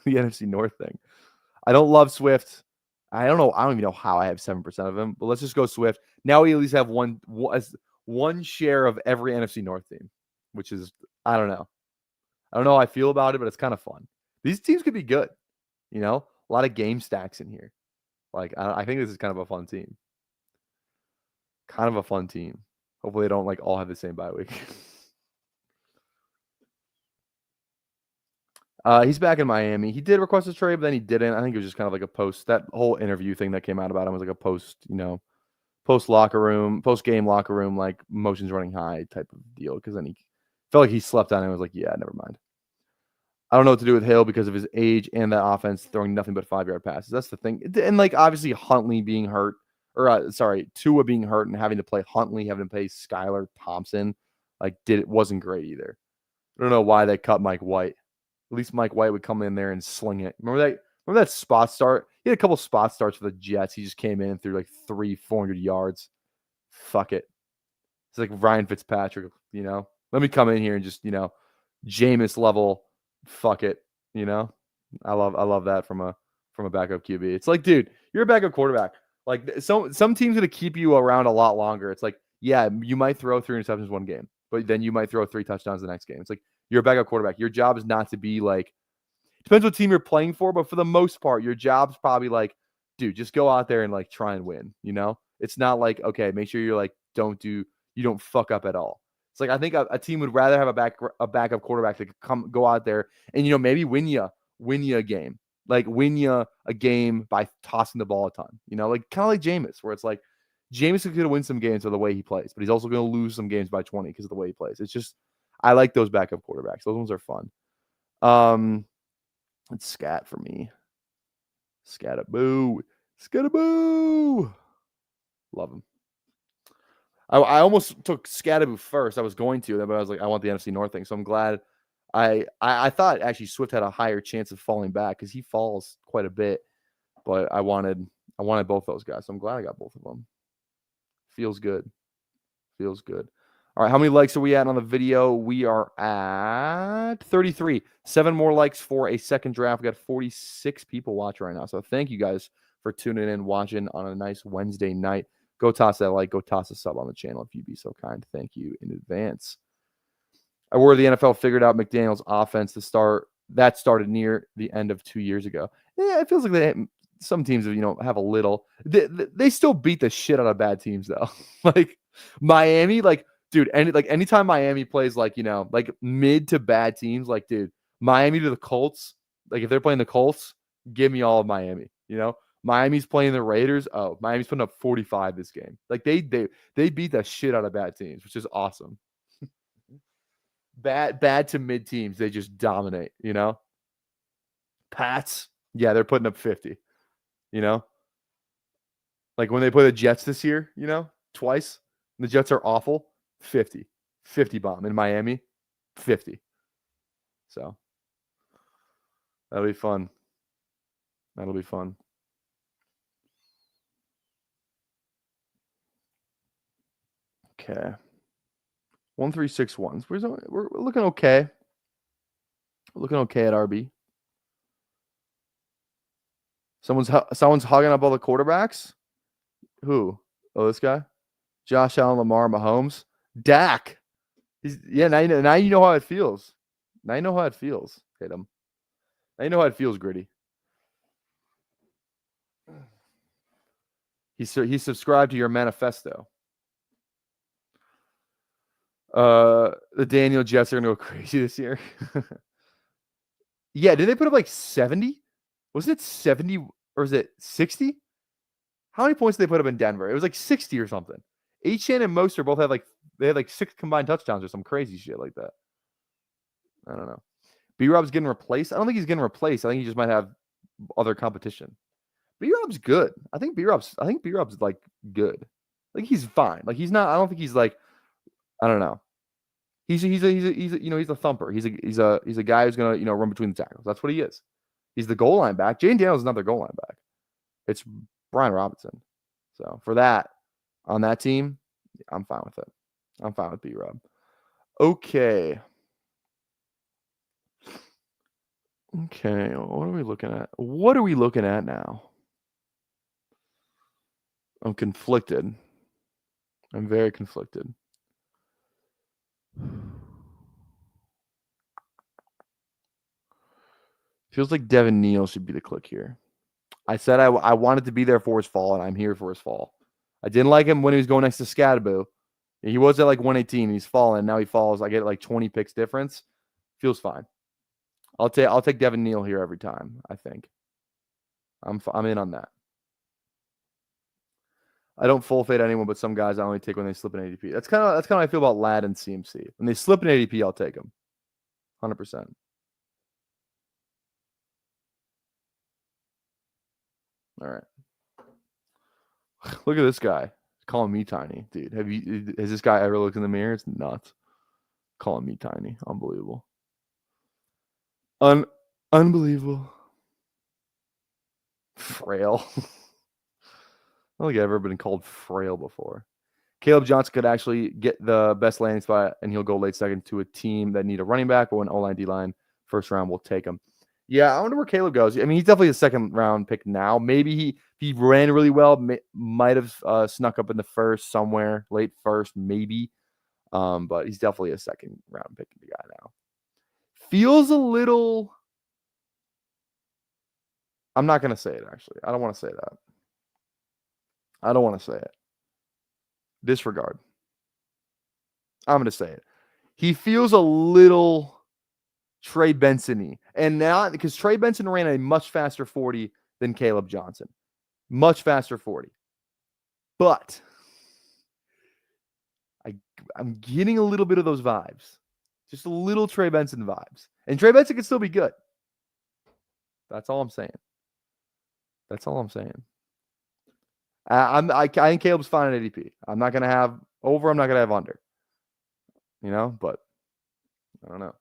the NFC North thing. I don't love Swift. I don't know. I don't even know how I have 7% of him, but let's just go Swift. Now we at least have one share of every NFC North team, which is, I don't know. I don't know how I feel about it, but it's kind of fun. These teams could be good. You know, a lot of game stacks in here. Like, I think this is kind of a fun team. Kind of a fun team. Hopefully, they don't like all have the same bye week. He's back in Miami. He did request a trade, but then he didn't. I think it was just kind of like a post. That whole interview thing that came out about him was like a post, post game locker room, like motions running high type of deal. Because then he felt like he slept on it and was like, yeah, never mind. I don't know what to do with Hill because of his age and that offense throwing nothing but 5-yard passes. That's the thing. And like obviously Huntley being hurt, or Tua being hurt and having to play Huntley, having to play Skylar Thompson, wasn't great either. I don't know why they cut Mike White. At least Mike White would come in there and sling it. Remember that spot start? He had a couple spot starts for the Jets. He just came in and threw like 400 yards. Fuck it. It's like Ryan Fitzpatrick, Let me come in here and just, Jameis level, fuck it, I love that from a backup QB. It's like, dude, you're a backup quarterback. Like some teams gonna keep you around a lot longer. It's like, yeah, you might throw 3 interceptions one game, but then you might throw 3 touchdowns the next game. It's like you're a backup quarterback. Your job is not to be like, depends what team you're playing for, but for the most part, your job's probably like, dude, just go out there and like try and win. It's not like, okay, make sure you're like you don't fuck up at all. It's like I think a team would rather have a backup quarterback that could go out there and maybe win you a game, like win you a game by tossing the ball a ton. Like kind of like Jameis, where it's like Jameis is going to win some games by the way he plays, but he's also going to lose some games by 20 because of the way he plays. It's just I like those backup quarterbacks. Those ones are fun. It's scat for me. Scataboo. Love him. I almost took Scataboo first. I was going to, but I was like, I want the NFC North thing. So I'm glad. I thought actually Swift had a higher chance of falling back because he falls quite a bit. But I wanted both those guys. So I'm glad I got both of them. Feels good. All right, how many likes are we at on the video? We are at 33. 7 more likes for a second draft. We got 46 people watching right now. So thank you guys for tuning in, watching on a nice Wednesday night. Go toss that like, go toss a sub on the channel if you'd be so kind. Thank you in advance. I worry the NFL figured out McDaniel's offense that started near the end of 2 years ago. Yeah, it feels like some teams have a little. They still beat the shit out of bad teams though. Like Miami, dude, anytime Miami plays like mid to bad teams, like dude, Miami to the Colts, like if they're playing the Colts, give me all of Miami. Miami's playing the Raiders. Oh, Miami's putting up 45 this game. Like they beat the shit out of bad teams, which is awesome. Bad to mid teams, they just dominate. Pats, yeah, they're putting up 50. Like when they play the Jets this year, twice. The Jets are awful. 50 bomb in Miami. 50. So that'll be fun. Okay. 1361. We're looking okay. We're looking okay at RB. Someone's hugging up all the quarterbacks. Who? Oh, this guy. Josh Allen, Lamar, Mahomes, Dak. Now you know how it feels. Now you know how it feels. Hit him. Now you know how it feels, Gritty. He subscribed to your manifesto. The Daniel Jets are gonna go crazy this year. Yeah, did they put up like 70? Was it 70 or is it 60? How many points did they put up in Denver? It was like 60 or something. Achane and Mostert both had 6 combined touchdowns or some crazy shit like that. I don't know. B-Rob's getting replaced. I don't think he's getting replaced. I think he just might have other competition. B-Rob's good. I think B-Rob's like good. Like he's fine. Like he's not. I don't think he's like. I don't know. He's a thumper. He's a guy who's gonna run between the tackles. That's what he is. He's the goal line back. Jane Daniels is another goal line back. It's Brian Robinson. So for that, on that team, I'm fine with it. I'm fine with B-Rob. Okay. What are we looking at? What are we looking at now? I'm conflicted. I'm very conflicted. Feels like Devin Neal should be the click here. I said I wanted to be there for his fall, and I'm here for his fall. I didn't like him when he was going next to Scadaboo. He was at like 118. He's fallen. Now he falls. I get like 20 picks difference. Feels fine. I'll take Devin Neal here every time. I think. I'm in on that. I don't full fade anyone, but some guys I only take when they slip an ADP. That's kind of how I feel about Ladd and CMC. When they slip an ADP, I'll take them. 100%. All right. Look at this guy calling me tiny, dude. Has this guy ever looked in the mirror? It's nuts. Calling me tiny. Unbelievable. Unbelievable. Frail. I don't think I've ever been called frail before. Caleb Johnson could actually get the best landing spot, and he'll go late second to a team that need a running back, but when O-line, D-line, first round, we'll take him. Yeah, I wonder where Caleb goes. I mean, he's definitely a second round pick now. Maybe he ran really well, might have snuck up in the first somewhere, late first, maybe. But he's definitely a second round pick guy now. Feels a little. I'm not going to say it, actually. I don't want to say that. I don't want to say it. Disregard. I'm going to say it. He feels a little Trey Benson-y. And now, because Trey Benson ran a much faster 40 than Caleb Johnson. Much faster 40. But I'm getting a little bit of those vibes. Just a little Trey Benson vibes. And Trey Benson can still be good. That's all I'm saying. That's all I'm saying. I think Caleb's fine at ADP. I'm not going to have over. I'm not going to have under. You know, but I don't know.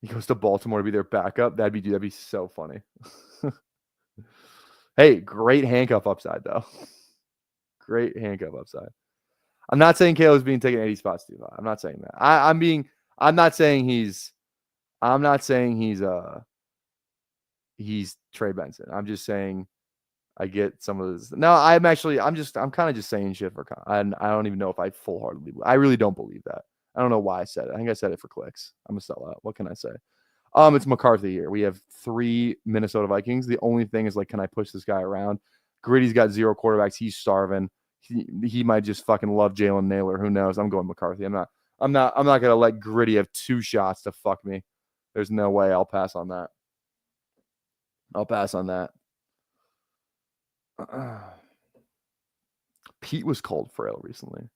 He goes to Baltimore to be their backup. That'd be so funny. Hey, great handcuff upside though. Great handcuff upside. I'm not saying Caleb's being taken 80 spots too high. I'm not saying that. I'm not saying he's Trey Benson. I'm just saying I get some of this. No, I'm kind of just saying shit for. I don't even know if I full-heartedly. I really don't believe that. I don't know why I said it. I think I said it for clicks. I'm a sellout. What can I say? It's McCarthy here. We have 3 Minnesota Vikings. The only thing is, like, can I push this guy around? Gritty's got 0 quarterbacks. He's starving. He might just fucking love Jalen Naylor. Who knows? I'm going McCarthy. I'm not gonna let Gritty have 2 shots to fuck me. There's no way. I'll pass on that. Pete was called frail recently.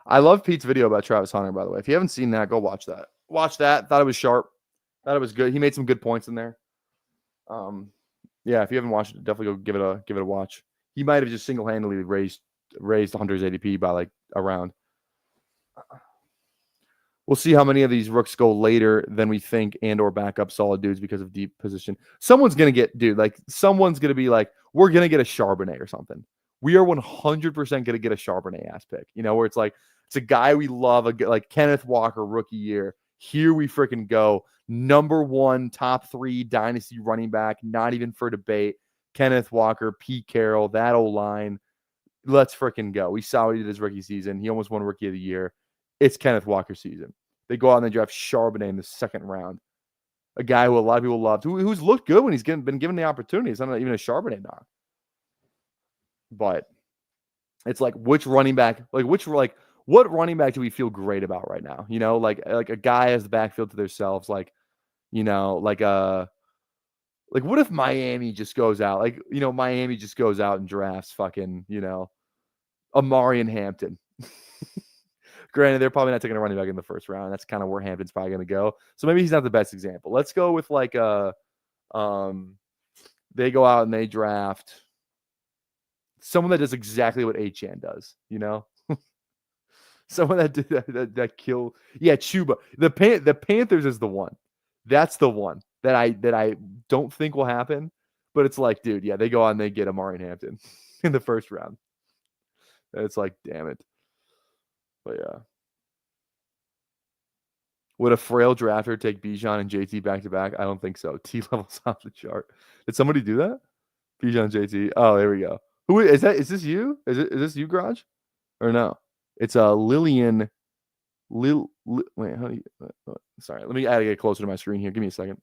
I love Pete's video about Travis Hunter, by the way. If you haven't seen that, go watch that. Watch that. Thought it was sharp. Thought it was good. He made some good points in there. Yeah, if you haven't watched it, definitely go give it a watch. He might have just single-handedly raised Hunter's ADP by like a round. We'll see how many of these rooks go later than we think and or back up solid dudes because of deep position. Someone's going to be like, we're going to get a Charbonnet or something. We are 100% going to get a Charbonnet ass pick. You know, where it's like, it's a guy we love, like Kenneth Walker rookie year. Here we freaking go. Number 1, top 3 dynasty running back, not even for debate. Kenneth Walker, Pete Carroll, that O-line. Let's freaking go. We saw what he did his rookie season. He almost won rookie of the year. It's Kenneth Walker season. They go out and they draft Charbonnet in the 2nd round. A guy who a lot of people loved, who's looked good when he's been given the opportunity. It's not even a Charbonnet knock. But it's like, what running back do we feel great about right now? You know, like a guy has the backfield to themselves, like, you know, like what if Miami just goes out? Like, you know, Miami just goes out and drafts fucking, you know, Amari and Hampton. Granted, they're probably not taking a running back in the 1st round. That's kind of where Hampton's probably going to go. So maybe he's not the best example. Let's go with like they go out and they draft someone that does exactly what Achane does, you know? Someone that kill. Yeah, Chuba. The Panthers is the one. That's the one that I don't think will happen. But it's like, dude, yeah, they go out and they get Amari and Hampton in the 1st round. And it's like, damn it. But yeah. Would a frail drafter take Bijan and JT back to back? I don't think so. T level's off the chart. Did somebody do that? Bijan, JT. Oh, there we go. Who is that? Is this you? Is this you, Garage? Or no? It's a Lillian. Wait, how do you? Sorry, let me add to get closer to my screen here. Give me a second.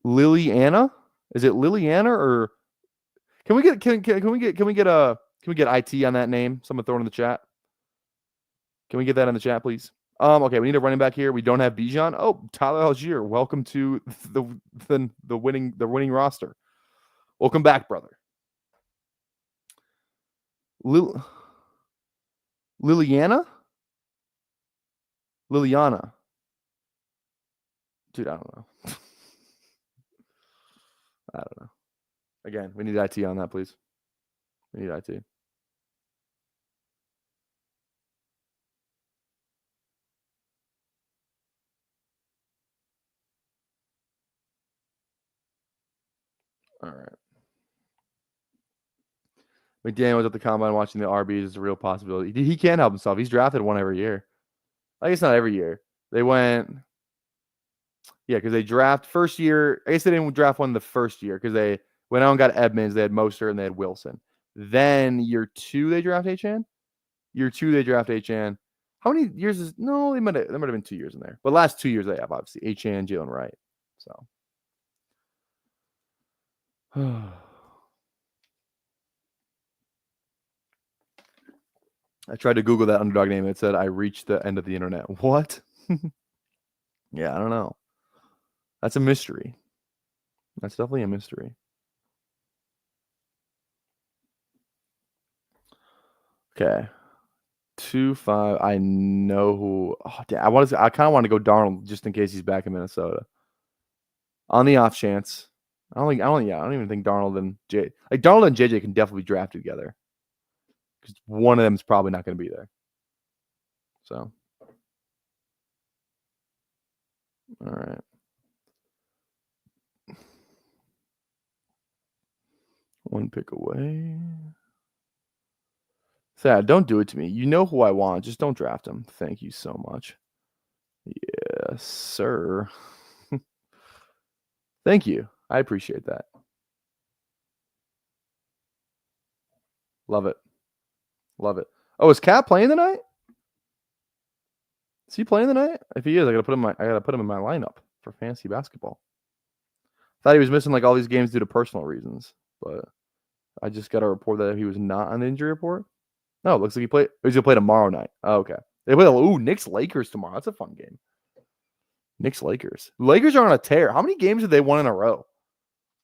Liliana? Is it Liliana or can we get IT on that name? Someone throw it in the chat. Can we get that in the chat, please? Okay, we need a running back here. We don't have Bijan. Oh, Tyler Algier. Welcome to the winning roster. Welcome back, brother. Liliana? Liliana. Dude, I don't know. I don't know. Again, we need IT on that, please. We need IT. All right. McDaniel was at the combine watching the RBs is a real possibility. He can't help himself. He's drafted one every year. I guess not every year. They went, yeah, because they draft first year. I guess they didn't draft one the first year because they went out and got Edmonds. They had Mostert and they had Wilson. Then year 2 they draft H-Chan. Year 2 they draft H-Chan. How many years is no? There might have been 2 years in there. But last 2 years they have obviously H-Chan, Jalen Wright. So. I tried to Google that underdog name. It said I reached the end of the internet. What? Yeah, I don't know. That's a mystery. That's definitely a mystery. Okay. 2-5. I know who. Oh, damn, I kind of want to go Darnold just in case he's back in Minnesota. On the off chance. I don't even think Darnold and Darnold and JJ can definitely be drafted together. Because one of them is probably not going to be there. So. All right. One pick away. Thad, don't do it to me. You know who I want. Just don't draft him. Thank you so much. Yes, sir. Thank you. I appreciate that. Love it. Love it. Oh, is Cat playing tonight? Is he playing tonight? If he is, I gotta put him in my lineup for fantasy basketball. Thought he was missing like all these games due to personal reasons, but I just got a report that he was not on the injury report. No, it looks like he's gonna play tomorrow night. Oh, okay. They play Knicks Lakers tomorrow. That's a fun game. Knicks Lakers. Lakers are on a tear. How many games have they won in a row?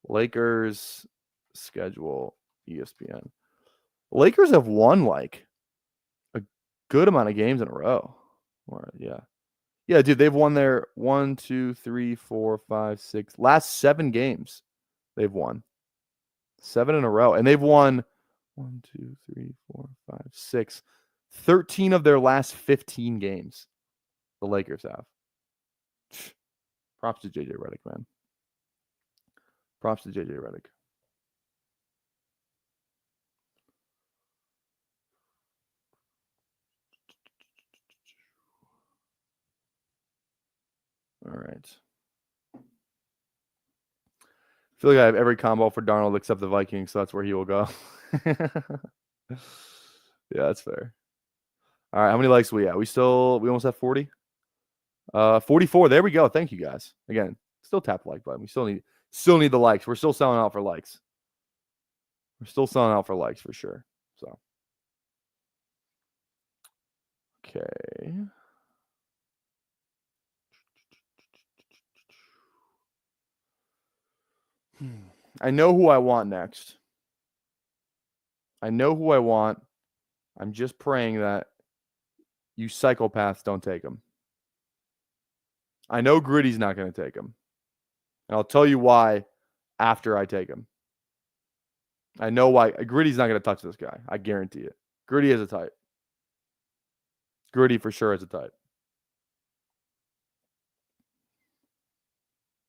Lakers schedule ESPN. Lakers have won like a good amount of games in a row. Yeah. Yeah, dude, they've won their 1, 2, 3, 4, 5, 6 last 7 games. They've won 7 in a row, and they've won 1, 2, 3, 4, 5, 6, 13 of their last 15 games. The Lakers have. Props to JJ Redick, man. Props to JJ Redick. All right. I feel like I have every combo for Darnold except the Vikings, so that's where he will go. Yeah, that's fair. All right, how many likes we at? We almost have 40. 44. There we go. Thank you guys. Again, still tap the like button. We still need the likes. We're still selling out for likes. We're still selling out for likes for sure. So, okay. I know who I want next. I know who I want. I'm just praying that you psychopaths don't take him. I know Gritty's not going to take him. And I'll tell you why after I take him. I know why. Gritty's not going to touch this guy. I guarantee it. Gritty is a type. Gritty for sure is a type.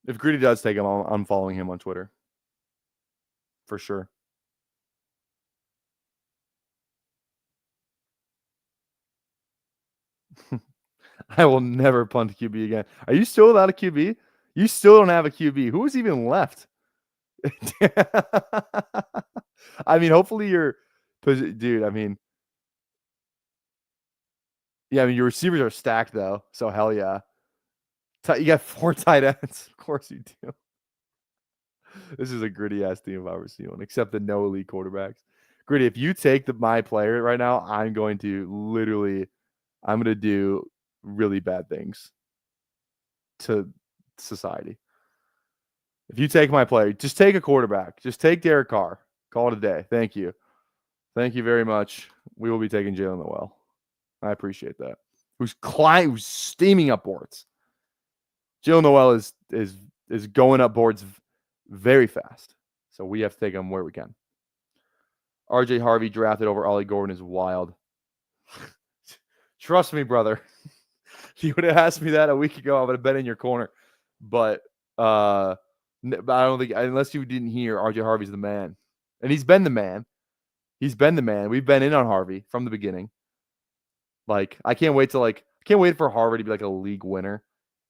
If Gritty does take him, I'm unfollowing him on Twitter. For sure. I will never punt QB again. Are you still without a QB? You still don't have a QB. Who is even left? I mean, hopefully you're, dude. I mean, yeah. I mean, your receivers are stacked though. So hell yeah. You got 4 tight ends. Of course you do. This is a gritty ass team if I ever seen one, except the no elite quarterbacks. Gritty, if you take my player right now, I'm going to do really bad things to society. If you take my player, just take a quarterback. Just take Derek Carr. Call it a day. Thank you. Thank you very much. We will be taking Jalen Noel. I appreciate that. Who's steaming up boards. Jalen Noel is going up boards very fast. So we have to take him where we can. RJ Harvey drafted over Ollie Gordon is wild. Trust me, brother. If you would have asked me that a week ago, I would have been in your corner. But I don't think, unless you didn't hear, RJ Harvey's the man. And he's been the man. He's been the man. We've been in on Harvey from the beginning. Like, I can't wait for Harvey to be like a league winner.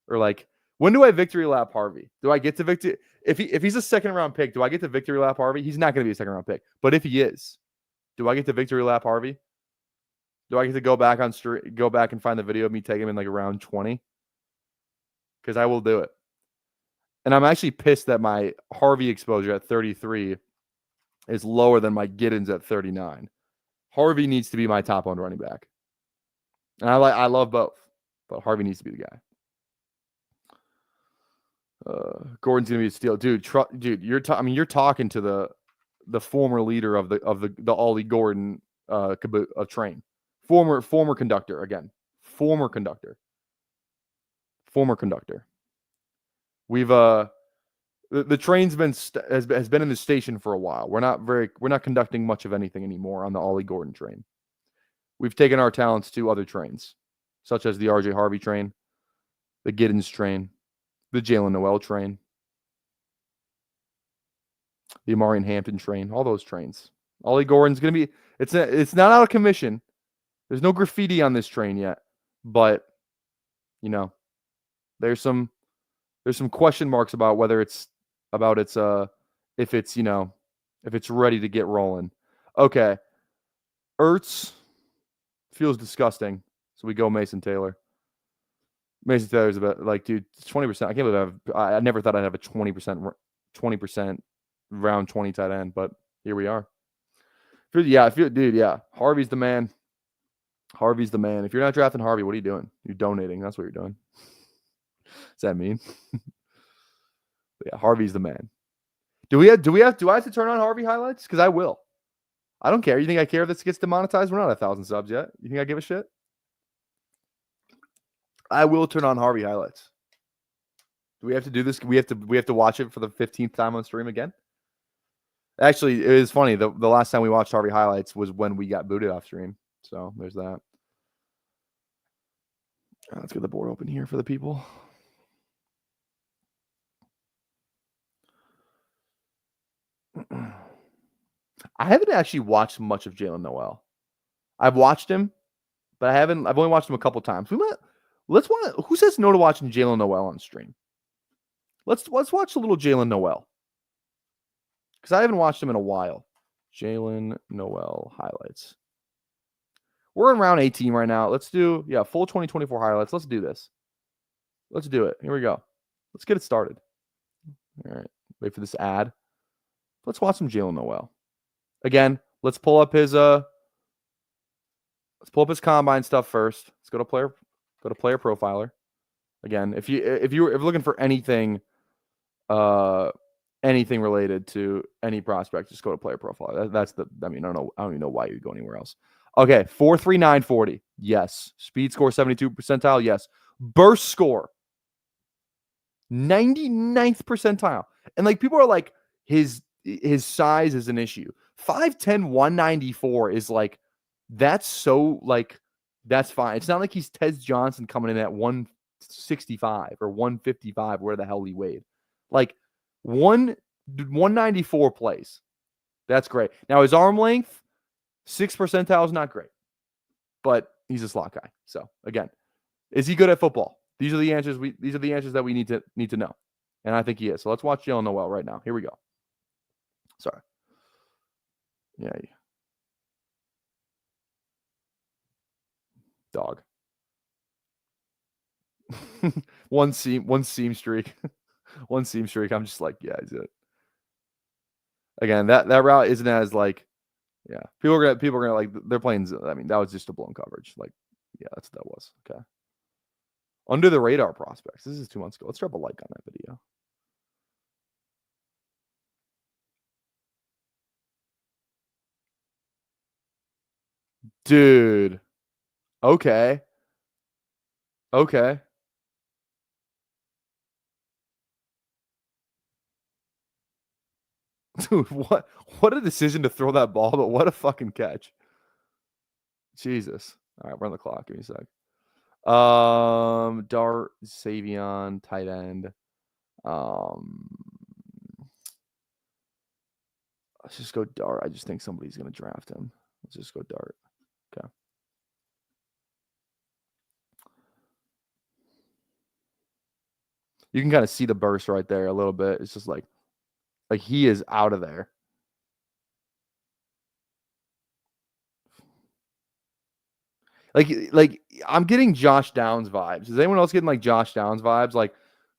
Or like, when do I victory lap Harvey? Do I get to victory? If he's a second round pick, do I get to victory lap Harvey? He's not going to be a second round pick. But if he is, do I get to victory lap Harvey? Do I get to go back and find the video of me taking him in like around 20? Because I will do it. And I'm actually pissed that my Harvey exposure at 33 is lower than my Giddens at 39. Harvey needs to be my top one running back. And I love both, but Harvey needs to be the guy. Gordon's gonna be a steal, dude. Dude, you're talking to the former leader of the Ollie Gordon train, former conductor again, former conductor. We've the train's has been in the station for a while. We're not conducting much of anything anymore on the Ollie Gordon train. We've taken our talents to other trains, such as the RJ Harvey train, the Giddens train, the Jalen Noel train, the Amarian Hampton train, all those trains. Ollie Gordon's going to be, it's not out of commission. There's no graffiti on this train yet, but there's some question marks about if it's ready to get rolling. Okay. Ertz feels disgusting. So we go Mason Taylor. Mason Taylor's about like, dude, 20%. I can't believe I never thought I'd have a 20% round 20 tight end, but here we are. Harvey's the man. Harvey's the man. If you're not drafting Harvey, what are you doing? You're donating. That's what you're doing. Does that mean? Yeah, Harvey's the man. Do I have to turn on Harvey highlights? Because I will. I don't care. You think I care if this gets demonetized? We're not 1,000 subs yet. You think I give a shit? I will turn on Harvey highlights. Do we have to do this? We have to watch it for the 15th time on stream again? Actually, it is funny. The last time we watched Harvey highlights was when we got booted off stream. So there's that. Let's get the board open here for the people. I haven't actually watched much of Jalen Noel. I've watched him, but I've only watched him a couple times. Who says no to watching Jalen Noel on stream? Let's watch a little Jalen Noel. Because I haven't watched him in a while. Jalen Noel highlights. We're in round 18 right now. Let's do, full 2024 highlights. Let's do this. Let's do it. Here we go. Let's get it started. All right. Wait for this ad. Let's watch some Jalen Noel. Again, let's pull up his combine stuff first. Let's go to player profiler. Again, if you're looking for anything related to any prospect, just go to player profiler. I don't even know why you'd go anywhere else. Okay, 4.39 40. Yes. Speed score 72 percentile. Yes. Burst score 99th percentile. And like people are like his size is an issue. 5'10", 194 is like that's fine. It's not like he's Tez Johnson coming in at 165 or 155, where the hell he weighed. Like 194 plays. That's great. Now his arm length, 6th percentile is not great, but he's a slot guy. So again, is he good at football? These are the answers that we need to know. And I think he is. So let's watch Jalen Noel right now. Here we go. Sorry. Yeah. Dog. one seam streak. One seam streak. I'm just like, yeah, he's it. Again, that route isn't as like, yeah. People are gonna like, they're playing. I mean, that was just a blown coverage. Like, yeah, that's what that was. Okay. Under the radar prospects. This is 2 months ago. Let's drop a like on that video. Dude. Okay. Okay. Dude, what a decision to throw that ball, but what a fucking catch. Jesus. All right, run the clock. Give me a sec. Dart, Savion, tight end. Let's just go Dart. I just think somebody's gonna draft him. Let's just go Dart. Okay. You can kind of see the burst right there a little bit. It's just like he is out of there. Like I'm getting Josh Downs vibes. Is anyone else getting like Josh Downs vibes? Like,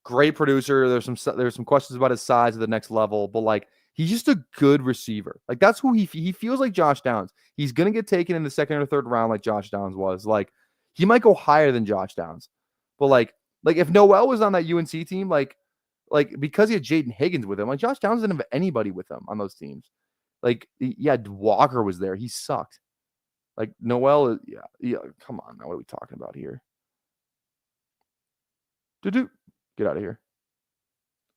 great producer. There's some questions about his size at the next level, but like, he's just a good receiver. Like, that's who he feels like. Josh Downs. He's gonna get taken in the second or third round, like Josh Downs was. Like, he might go higher than Josh Downs, but like if Noel was on that UNC team, like because he had Jaden Higgins with him, like Josh Downs didn't have anybody with him on those teams. Like, yeah, Walker was there. He sucked. Like, Noel, yeah. Come on, now what are we talking about here? Get out of here.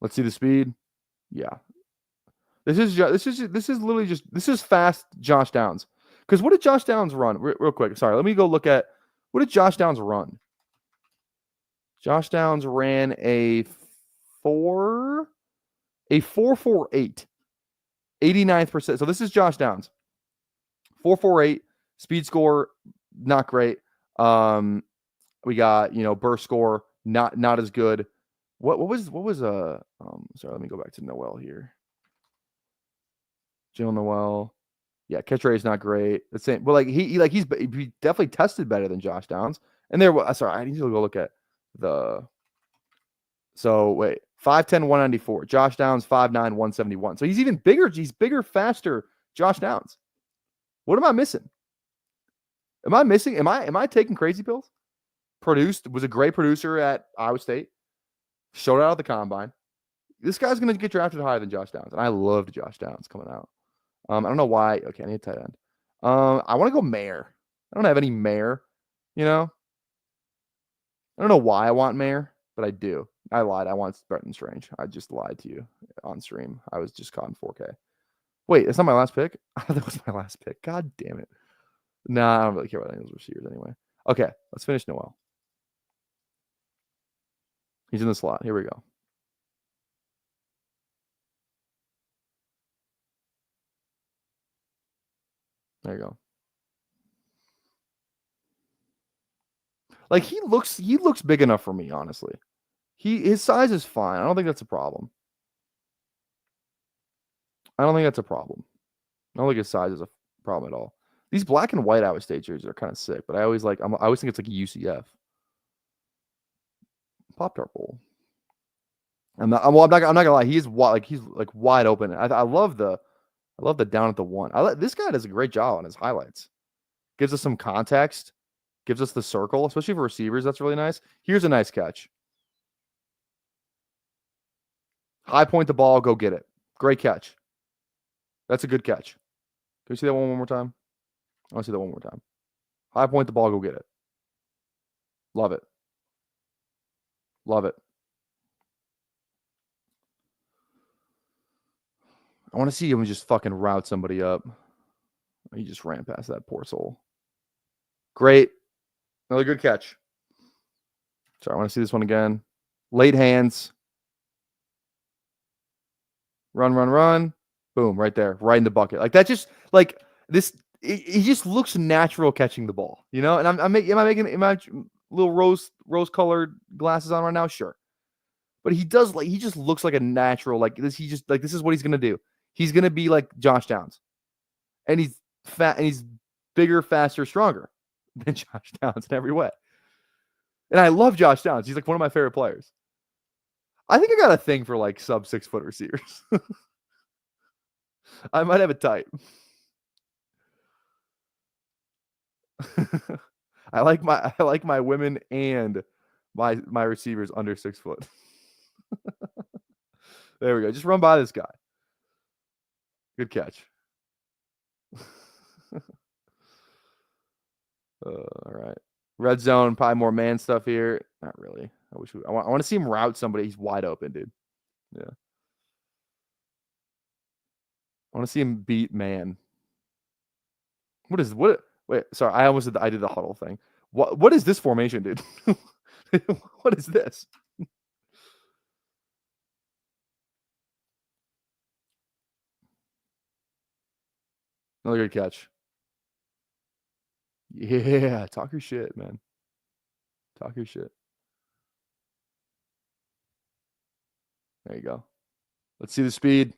Let's see the speed. Yeah, this is literally just fast Josh Downs. Because what did Josh Downs run? Real quick, sorry. Let me go look at what did Josh Downs run. Josh Downs ran a 4.48, 89th percent. So this is Josh Downs. 4.48. Speed score, not great. We got, burst score, not as good. What was sorry, let me go back to Noel here. Jalen Noel. Yeah, catch rate is not great. The same, but like he definitely tested better than Josh Downs. And sorry, I need to go look at the. So wait, 5'10", 194. Josh Downs 5'9", 171. So he's even bigger. He's bigger, faster. Josh Downs. What am I missing? Am I taking crazy pills? Was a great producer at Iowa State. Showed out at the combine. This guy's going to get drafted higher than Josh Downs. And I loved Josh Downs coming out. I don't know why. Okay, I need a tight end. I want to go Mayer. I don't have any Mayer, I don't know why I want Mayer, but I do. I lied. I want Bretton Strange. I just lied to you on stream. I was just caught in 4K. Wait, that's not my last pick? I thought that was my last pick. God damn it. Nah, I don't really care about any of those receivers anyway. Okay, let's finish Noel. He's in the slot. Here we go. There you go. Like, he looks big enough for me, honestly. His size is fine. I don't think that's a problem. I don't think his size is a problem at all. These black and white Iowa State jerseys are kind of sick, but I always think it's like a UCF. Pop-Tart Bowl. I'm not gonna lie. He's wide open. I love the down at the one. This guy does a great job on his highlights. Gives us some context. Gives us the circle, especially for receivers. That's really nice. Here's a nice catch. High point the ball. Go get it. Great catch. That's a good catch. Can we see that one more time? I want to see that one more time. High point the ball. Go get it. Love it. Love it. I want to see him just fucking route somebody up. He just ran past that poor soul. Great. Another good catch. Sorry, I want to see this one again. Late hands. Run. Boom, right there. Right in the bucket. Like, that just, like, this, he just looks natural catching the ball, And am I making little rose-colored glasses on right now? Sure. But he does he just looks like a natural this. This is what he's gonna do. He's gonna be like Josh Downs, and he's fat and he's bigger, faster, stronger than Josh Downs in every way. And I love Josh Downs. He's like one of my favorite players. I think I got a thing for like sub 6 foot receivers. I might have a type. I like my women and my receivers under 6 foot. There we go. Just run by this guy. Good catch. All right. Red zone, probably more man stuff here. Not really. I want to see him route somebody. He's wide open, dude. Yeah. I want to see him beat man. Wait, sorry. I did the huddle thing. What is this formation, dude? What is this? Another good catch. Yeah, talk your shit, man. Talk your shit. There you go. Let's see the speed.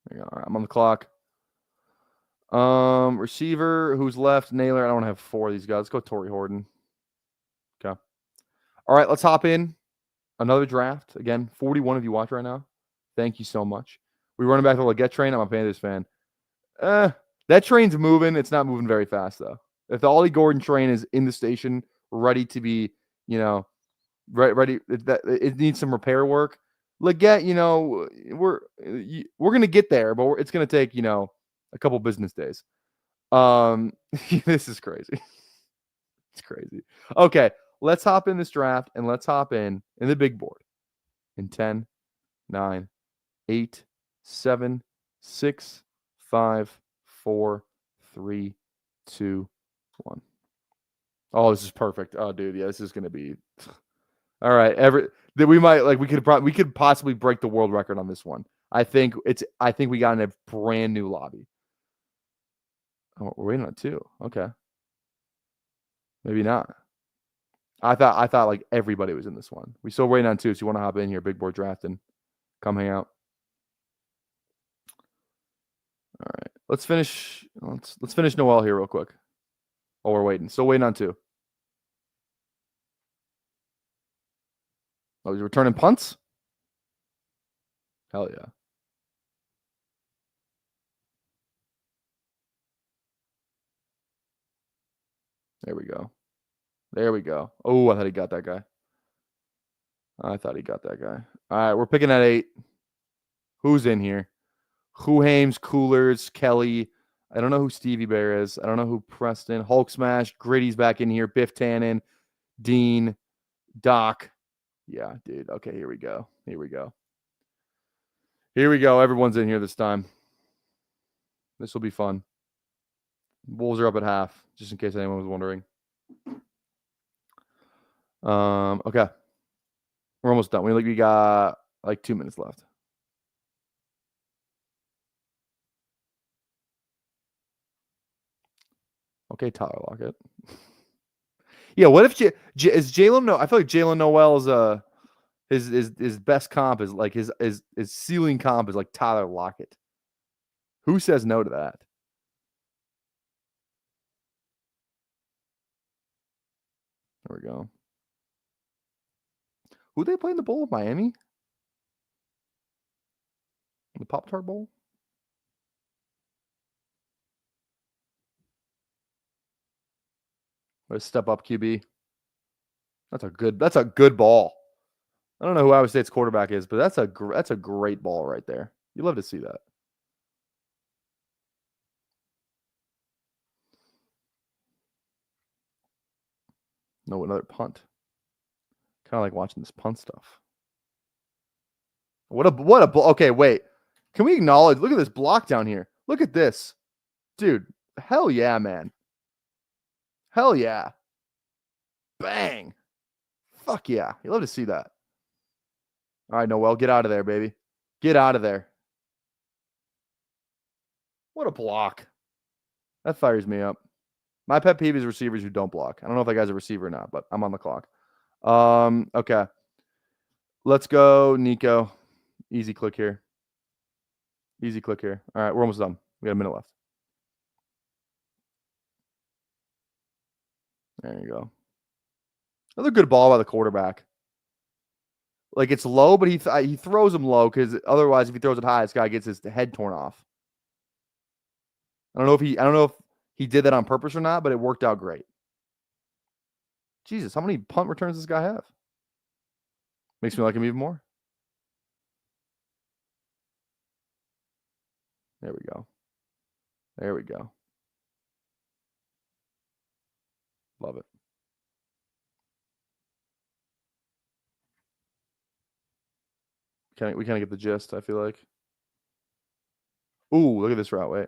There you go. All right, I'm on the clock. Receiver, who's left? Naylor. I don't have 4 of these guys. Let's go Torrey Horton. Okay. All right, let's hop in. Another draft. Again, 41 of you watch right now. Thank you so much. We're running back to the Leggett train. I'm a Panthers fan. That train's moving. It's not moving very fast, though. If the Ollie Gordon train is in the station, ready to be, ready, it needs some repair work. Leggett, we're gonna get there, but it's gonna take, a couple business days. This is crazy. It's crazy. Okay, let's hop in this draft and let's hop in the big board. In 10, 9, 8, 7, 6, 5, 4, 3, 2, 1. Oh, this is perfect. Oh, dude, yeah, this is gonna be all right. We could possibly break the world record on this one. I think we got in a brand new lobby. Oh, we're waiting on 2. Okay. Maybe not. I thought like everybody was in this one. We still waiting on 2, so you want to hop in here, big board draft, and come hang out. All right. Let's finish Noel here real quick. Oh, we're waiting. Still waiting on 2. Oh, he's returning punts? Hell yeah. There we go. There we go. Oh, I thought he got that guy. All right, we're picking at 8. Who's in here? Hames, Coolers, Kelly. I don't know who Stevie Bear is. I don't know who Preston. Hulk Smash. Gritty's back in here. Biff Tannen. Dean. Doc. Yeah, dude. Okay, here we go. Everyone's in here this time. This will be fun. Wolves are up at half, just in case anyone was wondering. Okay. We're almost done. We got like 2 minutes left. Okay, Tyler Lockett. Yeah, what if is Jalen? No, I feel like Jalen Noel is his best comp is like his ceiling comp is like Tyler Lockett. Who says no to that? There we go. Who they play in the bowl? Miami? The Pop-Tart Bowl? Let's step up QB. That's a good ball. I don't know who Iowa State's quarterback is, but that's a great ball right there. You love to see that. No, another punt. Kind of like watching this punt stuff. Okay, wait. Can we acknowledge? Look at this block down here. Look at this. Dude, hell yeah, man. Hell yeah. Bang. Fuck yeah. You love to see that. All right, Noel, get out of there, baby. Get out of there. What a block. That fires me up. My pet peeve is receivers who don't block. I don't know if that guy's a receiver or not, but I'm on the clock. Okay. Let's go, Nico. Easy click here. Easy click here. All right, we're almost done. We got a minute left. There you go. Another good ball by the quarterback. Like, it's low, but he throws him low because otherwise, if he throws it high, this guy gets his head torn off. I don't know if he did that on purpose or not, but it worked out great. Jesus, how many punt returns does this guy have? Makes me like him even more. There we go. There we go. Love it. We kind of get the gist, I feel like. Ooh, look at this route. Wait.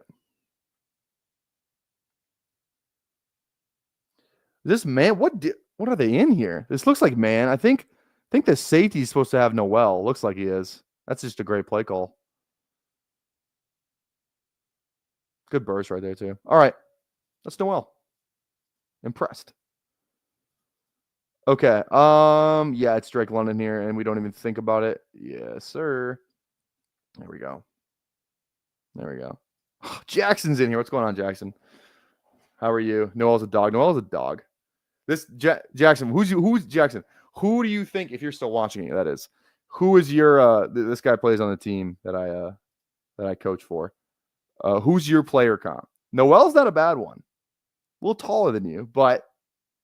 This man, what are they in here? This looks like man. I think the safety is supposed to have Noel. Looks like he is. That's just a great play call. Good burst right there, too. All right. That's Noel. Impressed. Okay. Yeah, it's Drake London here, and we don't even think about it. Yes, sir. There we go. There we go. Oh, Jackson's in here. What's going on, Jackson? How are you? Noel's a dog. Noel's a dog. This Jackson, who's Jackson? Who do you think, if you're still watching it, that is, who is your this guy plays on the team that I coach for? Who's your player comp? Noel's not a bad one. A little taller than you, but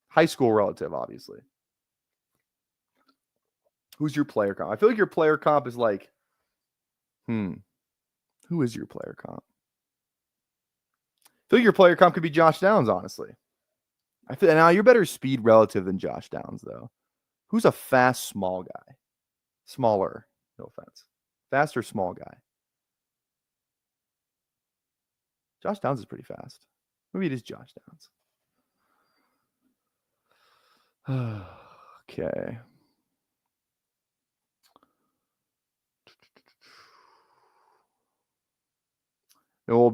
high school relative, obviously. Who's your player comp? I feel like your player comp is like, who is your player comp? I feel like your player comp could be Josh Downs, honestly. I feel now you're better speed relative than Josh Downs, though. Who's a fast, small guy? Smaller, no offense. Faster, small guy. Josh Downs is pretty fast. Maybe it is Josh Downs. Okay. Noel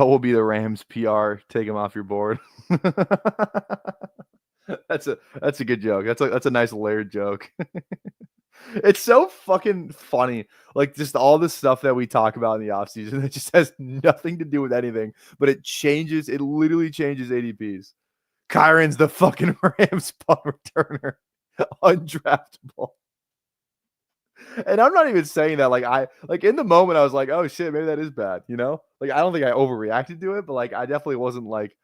will be the Rams PR. Take him off your board. That's a good joke. That's a nice layered joke. It's so fucking funny. Like, just all the stuff that we talk about in the offseason that just has nothing to do with anything, but it literally changes ADPs. Kyron's the fucking Rams punt returner. Undraftable. And I'm not even saying that. Like in the moment, I was like, oh shit, maybe that is bad, you know? Like, I don't think I overreacted to it, but like I definitely wasn't like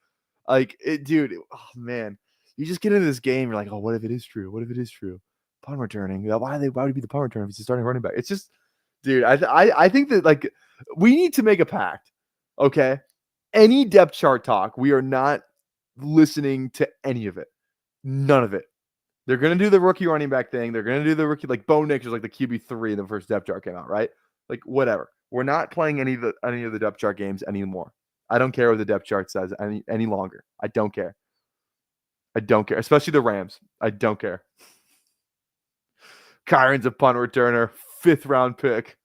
it, dude. Oh man. You just get into this game, you're like, oh, what if it is true? What if it is true? Punt returning. Why would he be the punt returner if he's a starting running back? It's just, dude, I think that like we need to make a pact. Okay. Any depth chart talk, we are not listening to any of it. None of it. They're going to do the rookie running back thing. They're going to do the rookie, like Bo Nix was like the QB3 in the first depth chart came out, right? Like, whatever. We're not playing any of the depth chart games anymore. I don't care what the depth chart says any longer. I don't care. I don't care, especially the Rams. I don't care. Kyron's a punt returner, 5th round pick.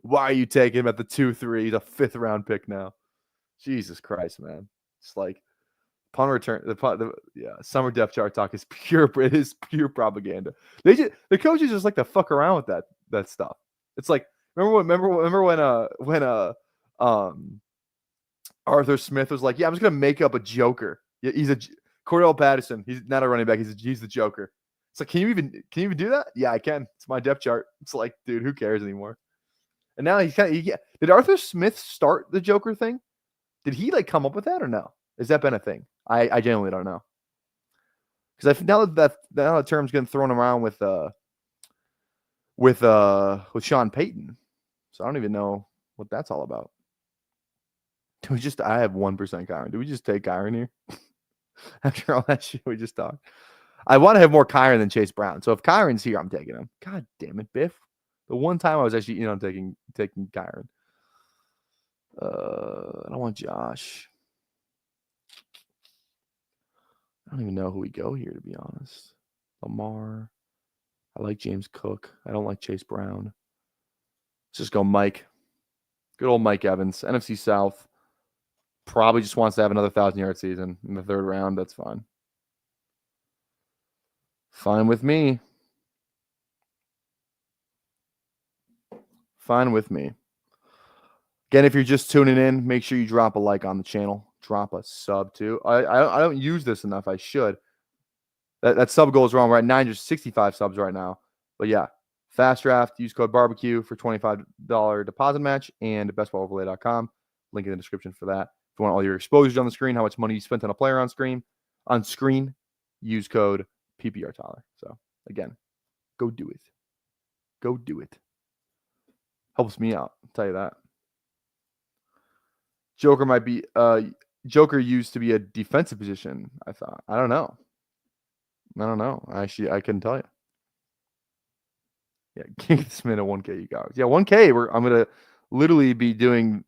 Why are you taking him at the 2-3? He's a 5th round pick now. Jesus Christ, man. It's like punt return. Summer depth chart talk is pure. It is pure propaganda. The coaches just like to fuck around with that stuff. It's like remember when Arthur Smith was like, yeah, I'm just gonna make up a joker. Yeah, he's a Cordell Patterson. He's not a running back. He's the joker. It's like, can you even do that? Yeah, I can. It's my depth chart. It's like, dude, who cares anymore? And now did Arthur Smith start the joker thing? Did he like come up with that or no? Has that been a thing? I genuinely don't know. Because now the term's getting thrown around with Sean Payton. So I don't even know what that's all about. I have 1% Kyron. Do we just take Kyron here? After all that shit we just talked. I want to have more Kyron than Chase Brown. So if Kyron's here, I'm taking him. God damn it, Biff. The one time I was actually, taking Kyron. I don't want Josh. I don't even know who we go here, to be honest. Lamar. I like James Cook. I don't like Chase Brown. Let's just go Mike. Good old Mike Evans. NFC South. Probably just wants to have another 1,000-yard season in the 3rd round. That's fine. Fine with me. Fine with me. Again, if you're just tuning in, make sure you drop a like on the channel. Drop a sub too. I don't use this enough. I should. That sub goal is wrong. We're at 965 subs right now. But yeah, fast draft. Use code barbecue for $25 deposit match and bestballoverlay.com. Link in the description for that. If you want all your exposures on the screen, how much money you spent on a player on screen, use code PPR Tyler. So again, go do it. Go do it. Helps me out. I'll tell you that. Joker used to be a defensive position, I thought. I don't know. Actually, I couldn't tell you. Yeah, give this man a 1K, you guys. Yeah, 1K. I'm gonna literally be doing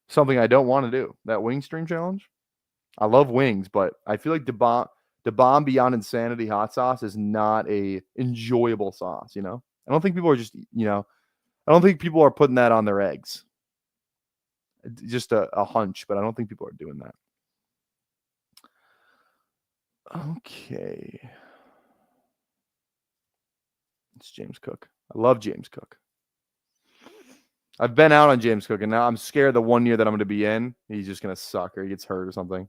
something I don't want to do. That wing stream challenge. I love wings, but I feel like the bomb beyond insanity hot sauce is not a enjoyable sauce. You know, I don't think people are just I don't think people are putting that on their eggs. Just a hunch, but I don't think people are doing that. Okay. It's James Cook. I love James Cook. I've been out on James Cook, and now I'm scared the 1 year that I'm going to be in, he's just going to suck or he gets hurt or something.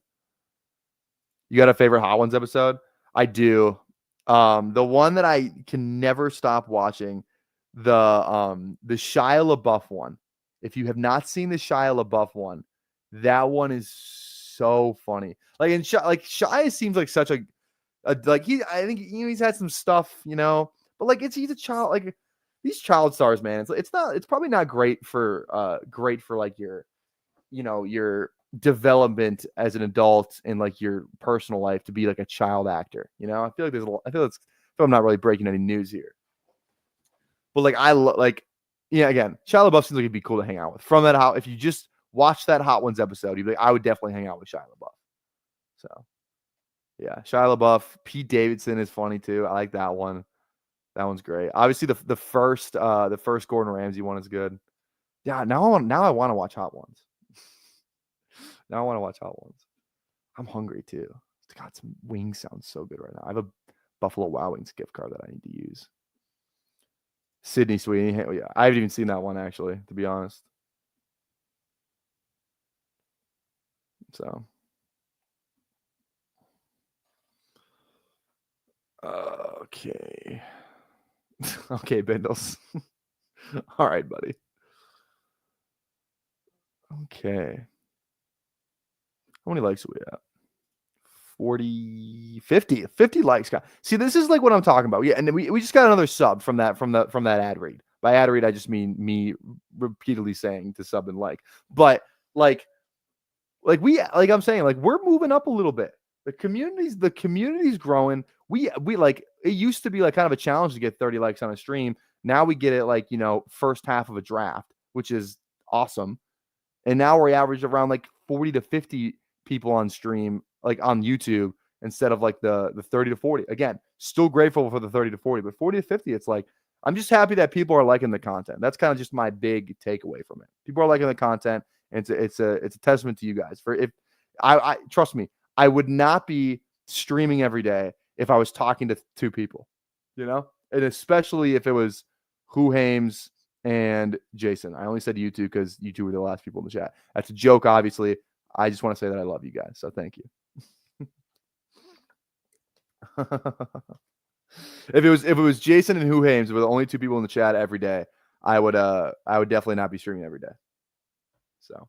You got a favorite Hot Ones episode? I do. The one that I can never stop watching, the Shia LaBeouf one. If you have not seen the Shia LaBeouf one, that one is so funny. Like Shia seems like such a like I think he's had some stuff, but like he's a child. Like these child stars, man. It's probably not great for like your your development as an adult and like your personal life to be like a child actor. I feel like I feel I'm not really breaking any news here. But like again, Shia LaBeouf seems like it'd be cool to hang out with. From that if you just watch that Hot Ones episode, you'd be like, I would definitely hang out with Shia LaBeouf. So yeah, Shia LaBeouf, Pete Davidson is funny too. I like that one. That one's great. Obviously, the first Gordon Ramsay one is good. Yeah, now I want to watch Hot Ones. Now I want to watch Hot Ones. I'm hungry too. God, some wings sound so good right now. I have a Buffalo Wild Wings gift card that I need to use. Sydney Sweeney. Yeah, I haven't even seen that one actually, to be honest. So. Okay. Okay, Bindles. All right, buddy. Okay. How many likes are we at? 50 likes. See, this is like what I'm talking about. Yeah, and then we just got another sub from that ad read. By ad read, I just mean me repeatedly saying to sub and like. But like I'm saying, like we're moving up a little bit. The community's growing. We like it used to be like kind of a challenge to get 30 likes on a stream. Now we get it like, first half of a draft, which is awesome. And now we're average around like 40 to 50 people on stream, like on YouTube, instead of like the 30 to 40. Again, still grateful for the 30 to 40, but 40 to 50, it's like, I'm just happy that people are liking the content. That's kind of just my big takeaway from it. People are liking the content, and it's a testament to you guys. For if I trust me, I would not be streaming every day if I was talking to two people, and especially if it was Who Hames and Jason. I only said you two because you two were the last people in the chat. That's a joke, obviously. I just want to say that I love you guys, so thank you. If it was Jason and Who Hames were the only two people in the chat every day, I would definitely not be streaming every day. So.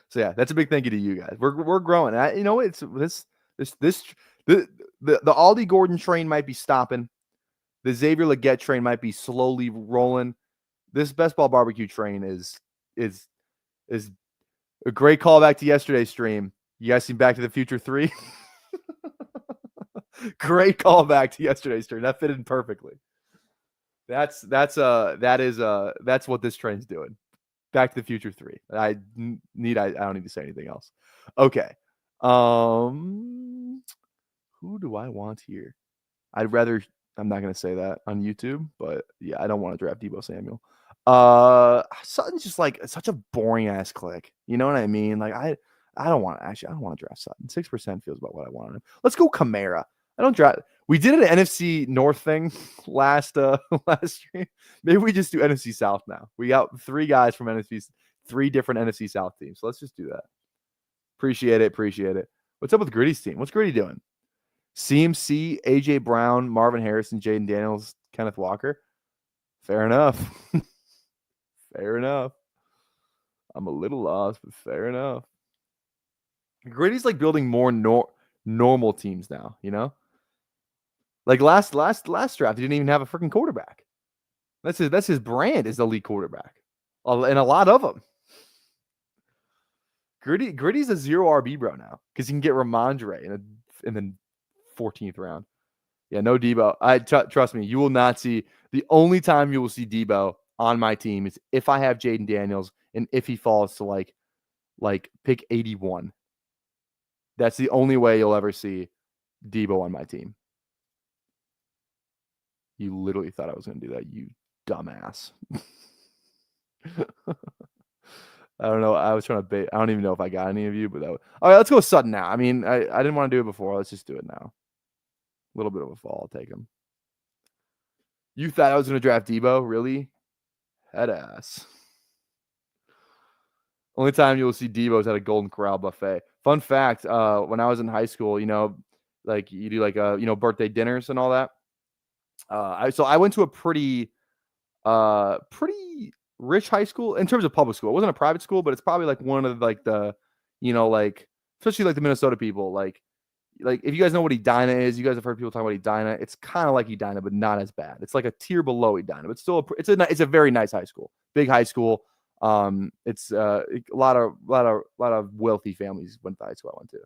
So yeah, that's a big thank you to you guys. We're growing. It's the Aldi Gordon train might be stopping. The Xavier Legette train might be slowly rolling. This Best Ball Barbecue train is a great callback to yesterday's stream. You guys seen Back to the Future 3? Great callback to yesterday's stream. That fit in perfectly. That's what this train's doing. Back to the Future 3. I don't need to say anything else. Okay. Who do I want here? I'm not going to say that on YouTube, but yeah, I don't want to draft Deebo Samuel. Sutton's just like such a boring ass click. You know what I mean? Like I don't want to draft Sutton. 6% feels about what I want. Let's go Kamara. I don't draft. We did an NFC North thing last stream. Maybe we just do NFC South now. We got 3 guys from NFC, 3 different NFC South teams. So let's just do that. Appreciate it. What's up with Gritty's team? What's Gritty doing? CMC, AJ Brown, Marvin Harrison, Jaden Daniels, Kenneth Walker. Fair enough. Fair enough. I'm a little lost, but fair enough. Gritty's like building more normal teams now, you know? Like last draft, he didn't even have a freaking quarterback. That's his brand is elite quarterback. And a lot of them. Gritty's a 0 RB bro now because he can get Ramondre in the 14th round. Yeah, no Debo. Trust me, you will not see. The only time you will see Debo on my team is if I have Jaden Daniels and if he falls to like pick 81. That's the only way you'll ever see Debo on my team. You literally thought I was going to do that, you dumbass. I don't know. I was trying to bait. I don't even know if I got any of you, but all right, let's go with Sutton now. I mean, I didn't want to do it before. Let's just do it now. A little bit of a fall. I'll take him. You thought I was going to draft Debo? Really? Head ass. Only time you'll see Debo is at a Golden Corral buffet. Fun fact, when I was in high school, you know, like you do like birthday dinners and all that. So I went to a pretty rich high school in terms of public school. It wasn't a private school, but it's probably like one of like the, like especially like the Minnesota people, like if you guys know what Edina is, you guys have heard people talk about Edina. It's kind of like Edina, but not as bad. It's like a tier below Edina, but still it's a very nice high school, big high school. It's a lot of wealthy families went to high school I went to.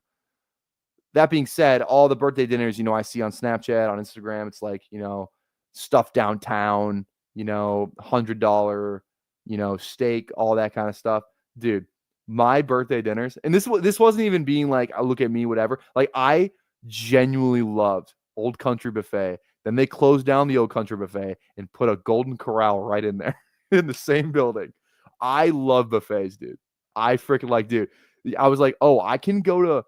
That being said, all the birthday dinners, I see on Snapchat, on Instagram, it's like, stuff downtown, $100, steak, all that kind of stuff. Dude, my birthday dinners, and this wasn't even being like, look at me, whatever. Like, I genuinely loved Old Country Buffet. Then they closed down the Old Country Buffet and put a Golden Corral right in there in the same building. I love buffets, dude. I freaking dude. I was like, oh, I can go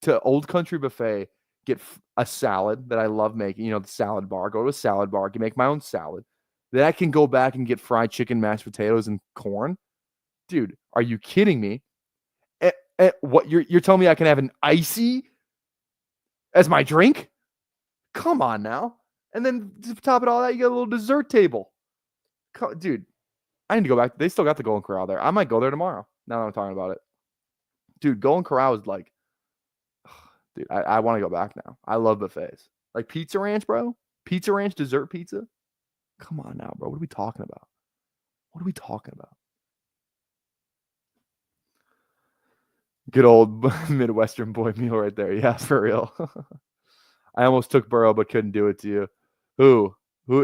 to Old Country Buffet, get a salad that I love making, the salad bar, go to a salad bar, can make my own salad. Then I can go back and get fried chicken, mashed potatoes, and corn. Dude, are you kidding me? What you're telling me I can have an icy as my drink? Come on now. And then to top it all that, you got a little dessert table. Dude, I need to go back. They still got the Golden Corral there. I might go there tomorrow, now that I'm talking about it. Dude, Golden Corral is like, dude, I want to go back now. I love buffets. Like Pizza Ranch, bro. Pizza Ranch dessert pizza. Come on now, bro. What are we talking about? Good old Midwestern boy meal right there. Yeah, for real. I almost took Burrow, but couldn't do it to you. Who?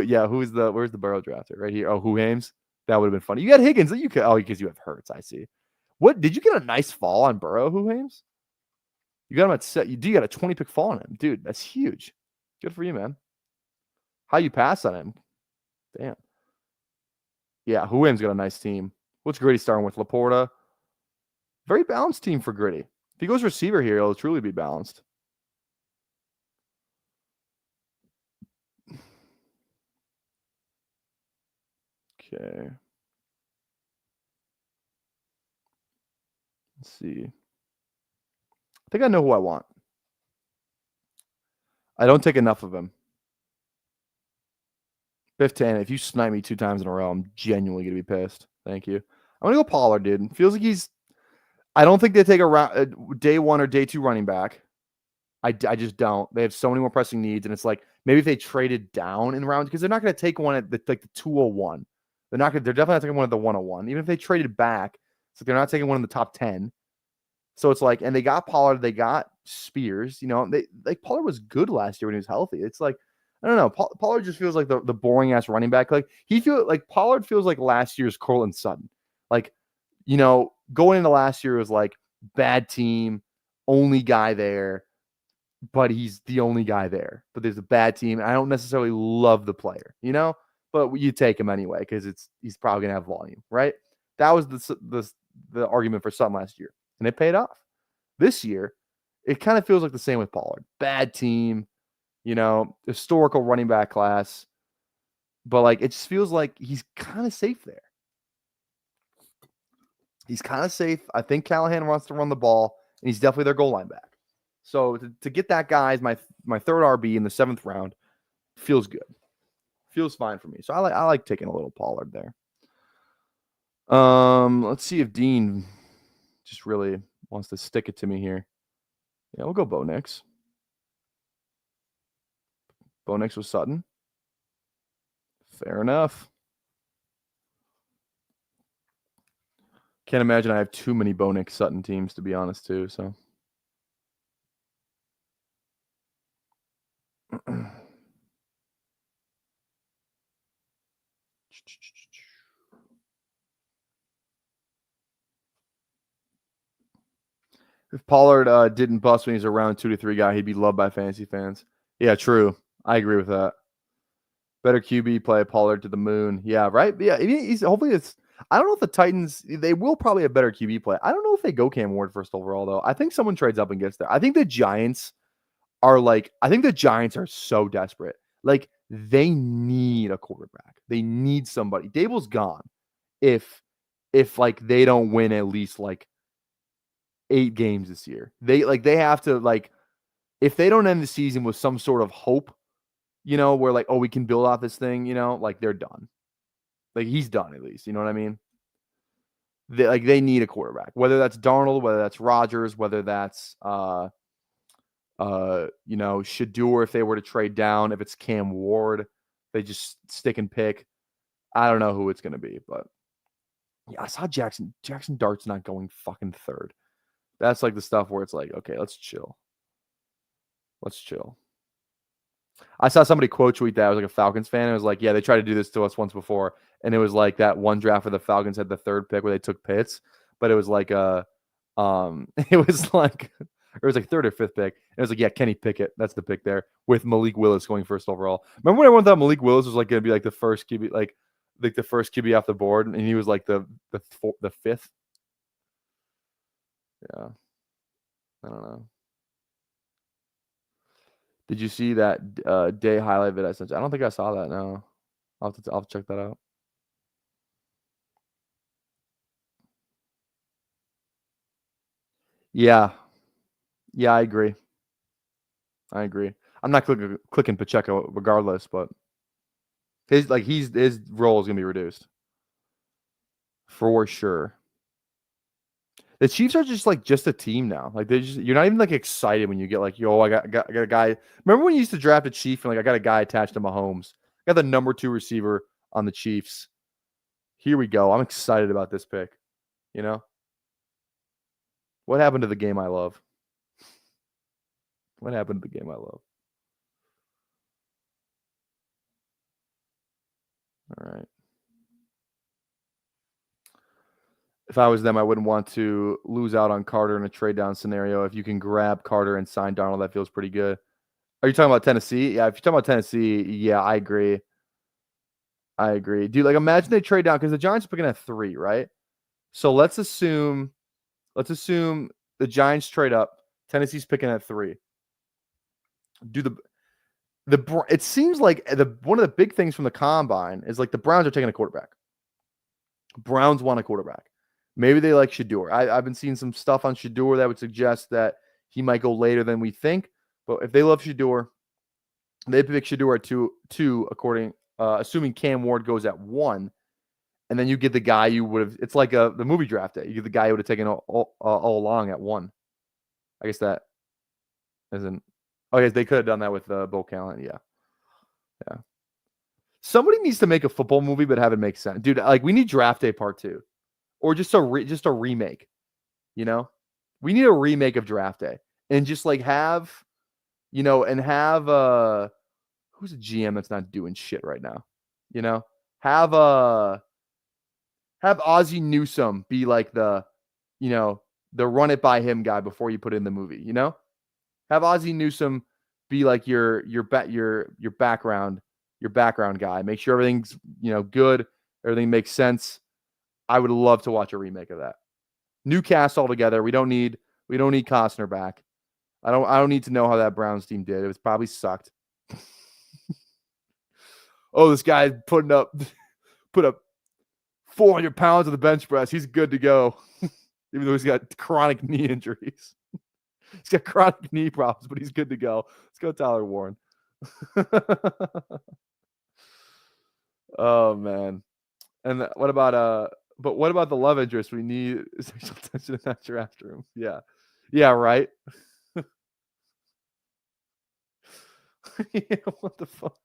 Yeah, where's the Burrow drafter? Right here. Oh, who Hames? That would have been funny. You got Higgins. Because you have Hurts, I see. What, did you get a nice fall on Burrow, who Hames? You got him at set. You got a 20 pick fall on him. Dude, that's huge. Good for you, man. How you pass on him? Damn. Yeah, Huim's got a nice team. What's Gritty starting with? Laporta. Very balanced team for Gritty. If he goes receiver here, it'll truly be balanced. Okay. Let's see. I think I know who I want. I don't take enough of him. 15. If you snipe me 2 times in a row, I'm genuinely going to be pissed. Thank you. I'm going to go Pollard, dude. Feels like I don't think they take a day 1 or day 2 running back. I just don't. They have so many more pressing needs, and it's like maybe if they traded down in rounds, because they're not going to take one at the 201. They're definitely not taking one at the 101. Even if they traded back, it's like they're not taking one in the top 10. So it's like, and they got Pollard, they got Spears. Pollard was good last year when he was healthy. It's like, I don't know. Pollard just feels like the boring ass running back. Like Pollard feels like last year's Courtland Sutton. Like, going into last year was like bad team, only guy there, but he's the only guy there. But there's a bad team. And I don't necessarily love the player, but you take him anyway because he's probably gonna have volume, right? That was the argument for Sutton last year, and it paid off. This year, it kind of feels like the same with Pollard. Bad team. historical running back class. But like, it just feels like he's kind of safe there. He's kind of safe. I think Callahan wants to run the ball, and he's definitely their goal line back. So to get that guy as my third RB in the 7th round feels good. Feels fine for me. So I like taking a little Pollard there. Let's see if Dean just really wants to stick it to me here. Yeah, we'll go Bo Nix. Bo Nix with Sutton. Fair enough. Can't imagine I have too many Bo Nix Sutton teams, to be honest, too. So. If Pollard didn't bust when he's a round 2 to 3 guy, he'd be loved by fantasy fans. Yeah, true. I agree with that. Better QB play, Pollard to the moon. Yeah, right? Yeah, hopefully it's – I don't know if the Titans – they will probably have better QB play. I don't know if they go Cam Ward first overall, though. I think someone trades up and gets there. I think the Giants are so desperate. Like, they need a quarterback. They need somebody. Dable's gone if like, they don't win at least, like, 8 games this year. They have to, like, if they don't end the season with some sort of hope, where like, oh, we can build off this thing, like, they're done. Like, he's done at least. You know what I mean? They need a quarterback, whether that's Darnold, whether that's Rodgers, whether that's Shador if they were to trade down, if it's Cam Ward, they just stick and pick. I don't know who it's going to be, but yeah, I saw Jackson Dart's not going fucking 3rd. That's like the stuff where it's like, okay, let's chill. I saw somebody quote tweet that. I was like a Falcons fan. It was like, yeah, they tried to do this to us once before. And it was like that one draft where the Falcons had the 3rd pick where they took Pitts. But it was like it was like 3rd or 5th pick. And it was like, yeah, Kenny Pickett. That's the pick there with Malik Willis going 1st overall. Remember when everyone thought Malik Willis was like going to be like the first QB, like the first QB off the board, and he was like the 5th. Yeah. I don't know. Did you see that day highlight vid I sent you? I don't think I saw that. No, I'll have to check that out. Yeah, I agree. I'm not clicking Pacheco regardless, but his role is gonna be reduced for sure. The Chiefs are just a team now. Like, you're not even like excited when you get like, yo, I got a guy. Remember when you used to draft a Chief and like I got a guy attached to Mahomes? I got the number 2 receiver on the Chiefs. Here we go. I'm excited about this pick. What happened to the game I love? All right. If I was them, I wouldn't want to lose out on Carter in a trade down scenario. If you can grab Carter and sign Darnold, that feels pretty good. Are you talking about Tennessee? Yeah, if you're talking about Tennessee, yeah, I agree. Dude, like, imagine they trade down because the Giants are picking at 3, right? So let's assume the Giants trade up. Tennessee's picking at 3. It seems like one of the big things from the combine is like the Browns are taking a quarterback. Browns want a quarterback. Maybe they like Shador. I've been seeing some stuff on Shador that would suggest that he might go later than we think. But if they love Shador, they pick Shador at 2, assuming Cam Ward goes at 1. And then you get the guy you would have – it's like the movie draft day. You get the guy you would have taken all along at 1. I guess that isn't – okay, they could have done that with Bo Callan. Yeah. Somebody needs to make a football movie but have it make sense. Dude, like, we need Draft Day Part 2. Or just a remake, We need a remake of Draft Day. And just, like, have – who's a GM that's not doing shit right now? Have Ozzie Newsome be like the run it by him guy before you put in the movie, Have Ozzie Newsome be like your background guy. Make sure everything's, good, everything makes sense. I would love to watch a remake of that. New cast altogether. We don't need Costner back. I don't need to know how that Browns team did. It was probably sucked. Oh, this guy put up 400 pounds of the bench press. He's good to go, even though he's got chronic knee injuries. He's got chronic knee problems, but he's good to go. Let's go, Tyler Warren. Oh man. And what about but what about the love interest? We need sexual tension in that draft room. Yeah. Yeah, right. Yeah, what the fuck?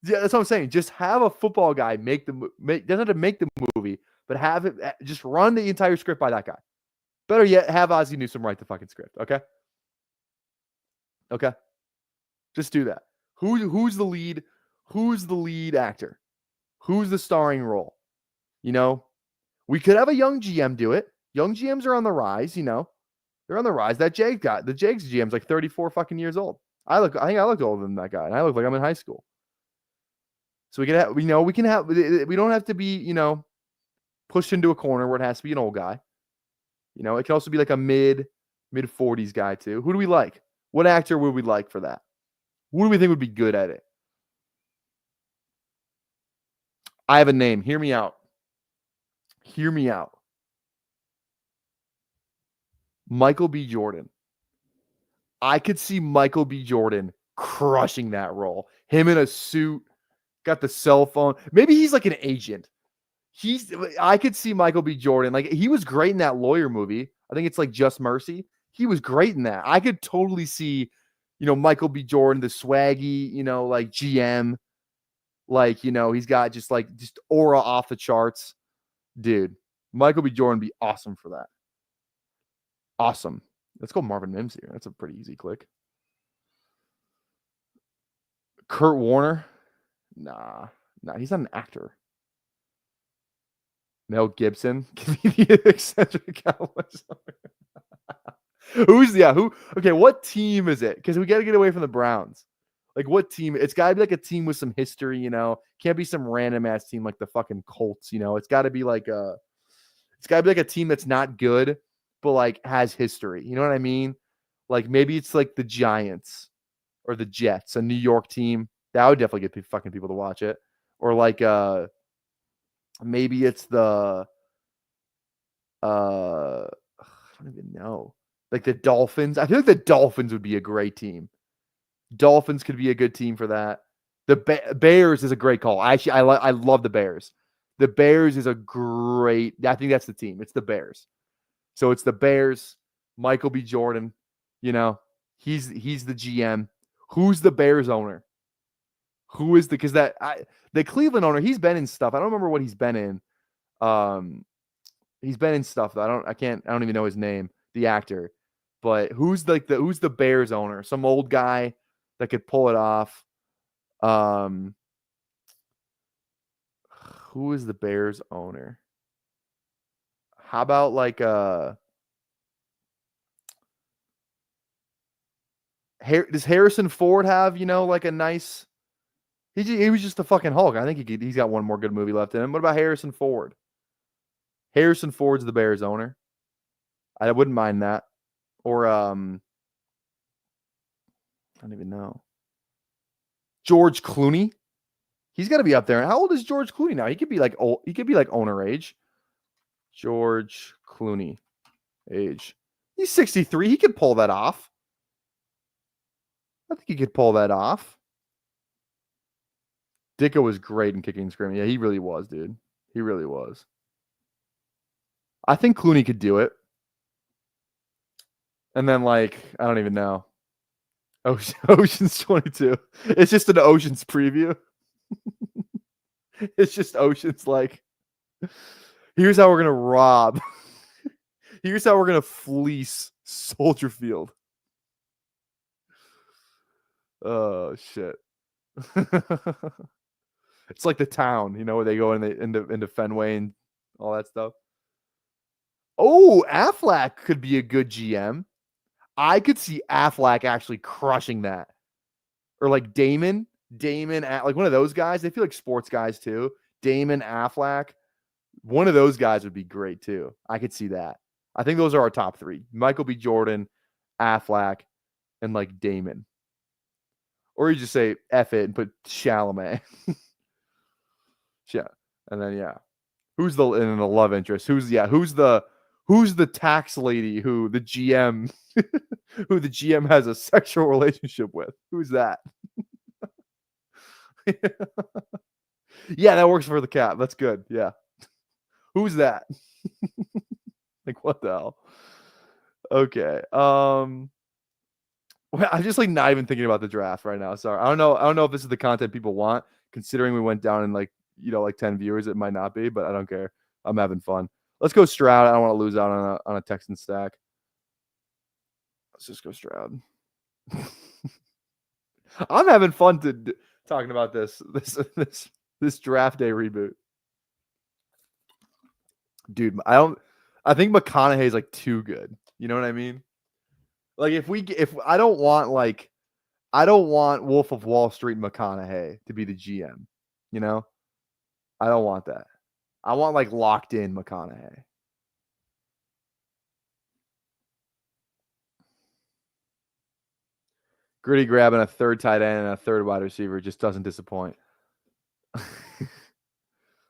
Yeah, that's what I'm saying. Just have a football guy make doesn't have to make the movie, but have it just run the entire script by that guy. Better yet, have Ozzie Newsome write the fucking script. Okay. Okay. Just do that. Who's the lead? Who's the lead actor? Who's the starring role? You know, we could have a young GM do it. Young GMs are on the rise, you know. They're on the rise. That Jags guy, the Jags GM's like 34 fucking years old. I think I look older than that guy, and I look like I'm in high school. So we can have, we don't have to be, you know, pushed into a corner where it has to be an old guy. You know, it can also be like a mid 40s guy too. Who do we like? What actor would we like for that? Who do we think would be good at it? I have a name. Hear me out. Hear me out. Michael B. Jordan. I could see Michael B. Jordan crushing that role. Him in a suit, got the cell phone. Maybe he's like an agent. I could see Michael B. Jordan. Like, he was great in that lawyer movie. I think it's like Just Mercy. He was great in that. I could totally see, you know, Michael B. Jordan, the swaggy, you know, like GM. Like, you know, he's got just aura off the charts. Dude, Michael B. Jordan would be awesome for that. Awesome. Let's go Marvin Mims here. That's a pretty easy click. Kurt Warner? Nah, he's not an actor. Mel Gibson? Eccentric Cowboys. Okay, what team is it? Because we got to get away from the Browns. Like, what team? It's got to be like a team with some history, you know? Can't be some random ass team like the fucking Colts, you know? It's got to be like a team that's not good, but like has history. You know what I mean? Like, maybe it's like the Giants or the Jets, a New York team. That would definitely get fucking people to watch it. Or like maybe it's the I don't even know. Like the Dolphins. I feel like the Dolphins would be a great team. Dolphins could be a good team for that. The Bears is a great call. I love the Bears. The Bears is a great. I think that's the team. It's the Bears. So it's the Bears. Michael B. Jordan. You know, he's the GM. Who's the Bears owner? Who is the Cleveland owner? He's been in stuff. I don't remember what he's been in. He's been in stuff though. I don't even know his name, the actor. But who's the Bears owner? Some old guy that could pull it off. Who is the Bears owner? How about like does Harrison Ford have, you know, like a nice he was just a fucking Hulk. I think he's got one more good movie left in him. What about Harrison Ford? Harrison Ford's the Bears owner. I wouldn't mind that. Or I don't even know. George Clooney. He's got to be up there. How old is George Clooney now? He could be like old. He could be like owner age. George Clooney age. He's 63. He could pull that off. I think he could pull that off. Dicko was great in Kicking and Screaming. Yeah, he really was, dude. He really was. I think Clooney could do it. And then, like, I don't even know. Ocean's 22. It's just an Ocean's preview. It's just Ocean's like, here's how we're going to rob. Here's how we're going to fleece Soldier Field. Oh, shit. It's like The Town, you know, where they go into Fenway and all that stuff. Oh, Affleck could be a good GM. I could see Affleck actually crushing that. Or like Damon, like one of those guys. They feel like sports guys too. Damon, Affleck. One of those guys would be great too. I could see that. I think those are our top three. Michael B. Jordan, Affleck, and like Damon. Or you just say F it and put Chalamet. Yeah. And then who's the love interest? Who's the tax lady who the GM who the GM has a sexual relationship with? Who's that? Yeah, that works for the Cap. That's good. Yeah. Who's that? Like, what the hell? Okay. Well, I'm just like not even thinking about the draft right now. Sorry. I don't know if this is the content people want, considering we went down in like 10 viewers. It might not be, but I don't care. I'm having fun. Let's go Stroud. I don't want to lose out on a Texan stack. Let's just go Stroud. I'm having fun talking about this draft day reboot. Dude, I think McConaughey is like too good. You know what I mean? Like if I don't want Wolf of Wall Street McConaughey to be the GM, you know? I don't want that. I want like locked in McConaughey. Gritty grabbing a third tight end and a third wide receiver just doesn't disappoint.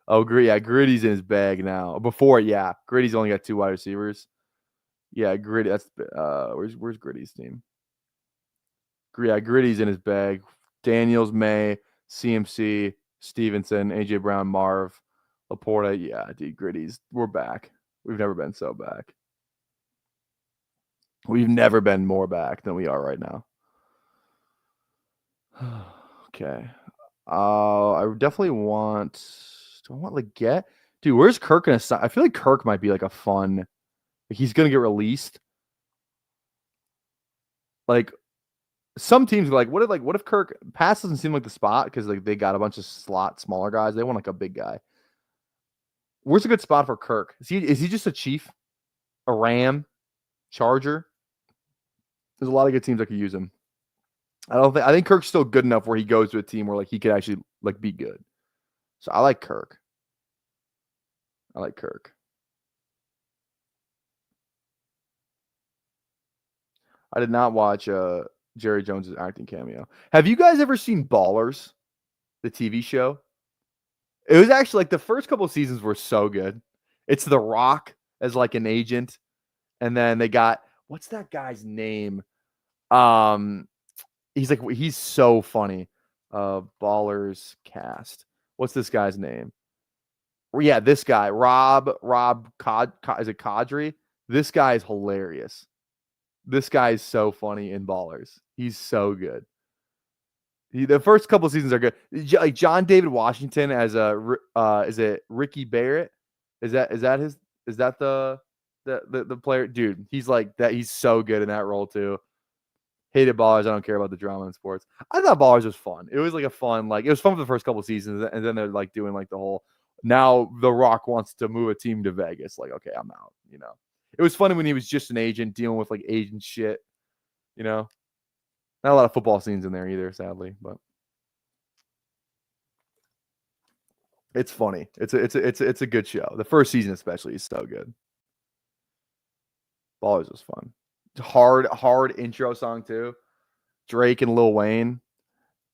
Oh, Gritty's in his bag now. Before, Gritty's only got 2 wide receivers. Yeah, Gritty. That's where's Gritty's team? Gritty's in his bag. Daniels, May, CMC, Stevenson, AJ Brown, Marv, Laporta. Yeah, dude, Gritty's. We're back. We've never been so back. We've never been more back than we are right now. Okay. I definitely want. Do I want Leggett? Dude, where's Kirk gonna sign? I feel like Kirk might be like a fun. Like he's gonna get released. Like some teams are like, what if Kirk pass doesn't seem like the spot because like they got a bunch of smaller guys. They want like a big guy. Where's a good spot for Kirk? Is he just a Chief, a Ram, Charger? There's a lot of good teams that could use him. I think Kirk's still good enough where he goes to a team where like he could actually like be good. So I like Kirk. I did not watch Jerry Jones's acting cameo. Have you guys ever seen Ballers, the TV show? It was actually like the first couple of seasons were so good. It's The Rock as like an agent, and then they got what's that guy's name? He's so funny. Ballers cast. What's this guy's name? Well, yeah, this guy, Rob is it Kadri? This guy is hilarious. This guy is so funny in Ballers. He's so good. The first couple of seasons are good. Like John David Washington as is it Ricky Barrett? Is that the player? Dude, he's like that. He's so good in that role too. Hated Ballers. I don't care about the drama in sports. I thought Ballers was fun. It was like a fun, like it was fun for the first couple of seasons, and then they're like doing like the whole. Now The Rock wants to move a team to Vegas. Like, okay, I'm out. It was funny when he was just an agent dealing with like agent shit. Not a lot of football scenes in there either, sadly, but it's funny. It's a good show. The first season especially is so good. Ballers was fun. Hard intro song too. Drake and Lil Wayne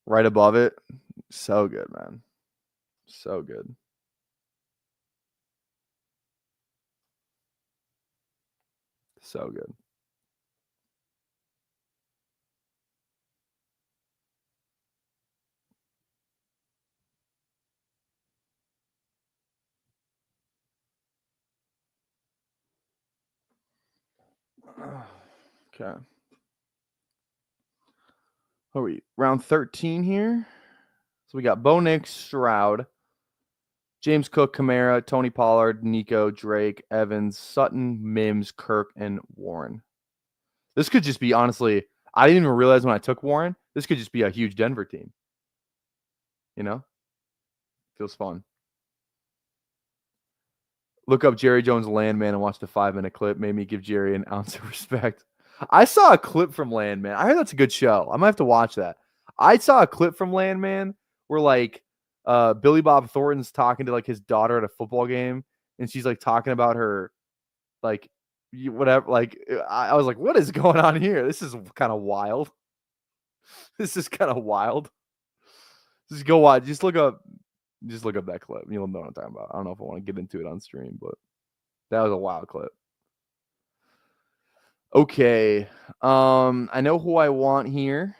right above it. So good, man. So good. So good. Okay. What are we? Round 13 here. So we got Bo Nix, Stroud, James Cook, Kamara, Tony Pollard, Nico, Drake, Evans, Sutton, Mims, Kirk, and Warren. This could just be, honestly, I didn't even realize when I took Warren, this could just be a huge Denver team. Feels fun. Look up Jerry Jones Landman and watch the 5-minute clip. Made me give Jerry an ounce of respect. I saw a clip from Landman. I heard that's a good show. I might have to watch that. I saw a clip from Landman where like Billy Bob Thornton's talking to like his daughter at a football game, and she's like talking about her like whatever. Like I was like, what is going on here? This is kind of wild. This is kind of wild. Just go watch. Just look up that clip. You'll know what I'm talking about. I don't know if I want to get into it on stream, but that was a wild clip. Okay. I know who I want here.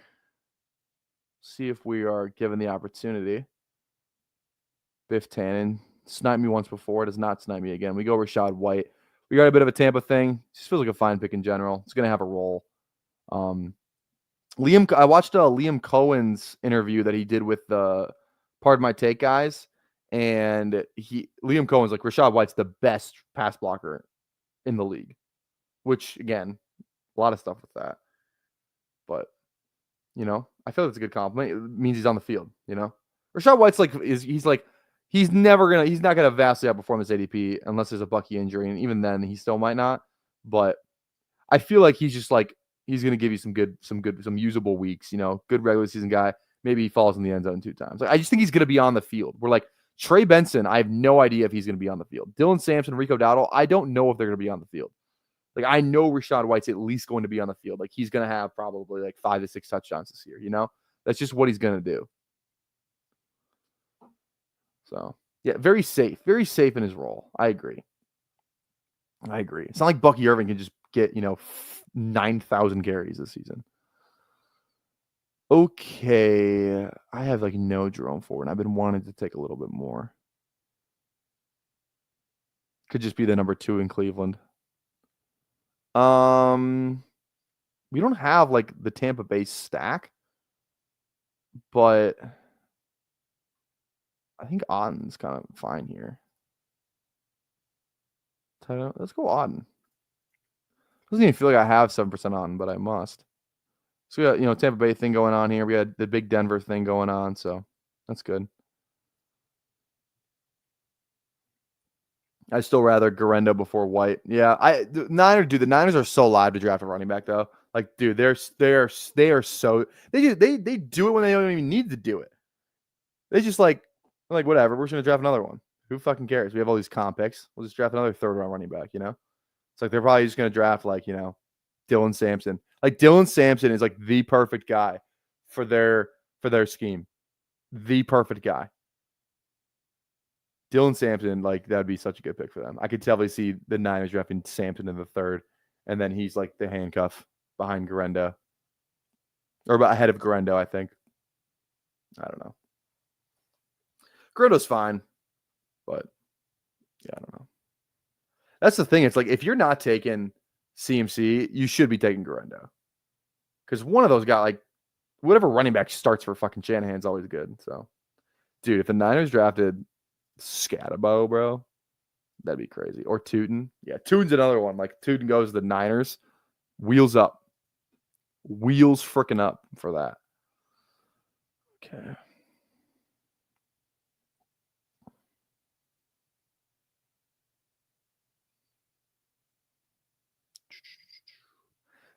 See if we are given the opportunity. Biff Tannen sniped me once before. Does not snipe me again. We go Rachaad White. We got a bit of a Tampa thing. Just feels like a fine pick in general. It's going to have a role. I watched Liam Cohen's interview that he did with the Pardon My Take guys, and Liam Cohen's like, Rachaad White's the best pass blocker in the league, which again, a lot of stuff with that. But I feel like it's a good compliment. It means he's on the field. Rachaad White's he's not gonna vastly outperform this ADP unless there's a Bucky injury, and even then he still might not. But I feel like he's just he's gonna give you some usable weeks. Good regular season guy. Maybe he falls in the end zone 2 times. I just think he's gonna be on the field. We're Trey Benson. I have no idea if he's gonna be on the field. Dylan Sampson, Rico Dowdle. I don't know if they're gonna be on the field. I know Rachaad White's at least going to be on the field. He's going to have probably 5 to 6 touchdowns this year, That's just what he's going to do. So, yeah, very safe in his role. I agree. It's not like Bucky Irving can just get, 9,000 carries this season. Okay. I have no Jerome Ford, and I've been wanting to take a little bit more. Could just be the number 2 in Cleveland. We don't have the Tampa Bay stack, but I think Otten's kind of fine here. Let's go Otten. Doesn't even feel like I have 7% Otten, but I must. So we got Tampa Bay thing going on here. We had the big Denver thing going on, so that's good. I'd still rather Garendo before White. Yeah, the Niners are so live to draft a running back though. Dude, they are so they do it when they don't even need to do it. They just whatever. We're just gonna draft another one. Who fucking cares? We have all these comp picks. We'll just draft another 3rd-round running back. It's they're probably just gonna draft Dylan Sampson. Dylan Sampson is the perfect guy for their scheme. The perfect guy. Dylan Sampson, that'd be such a good pick for them. I could definitely see the Niners drafting Sampson in the 3rd, and then he's the handcuff behind Garendo. Or ahead of Garendo, I think. I don't know. Garendo's fine, but yeah, I don't know. That's the thing. It's if you're not taking CMC, you should be taking Garendo. Because one of those guys, whatever running back starts for fucking Shanahan's always good. So, dude, if the Niners drafted Scatabo, bro, that'd be crazy. Or Tootin. Yeah, Tootin's another one. Tootin goes to the Niners. Wheels up. Wheels freaking up for that. Okay.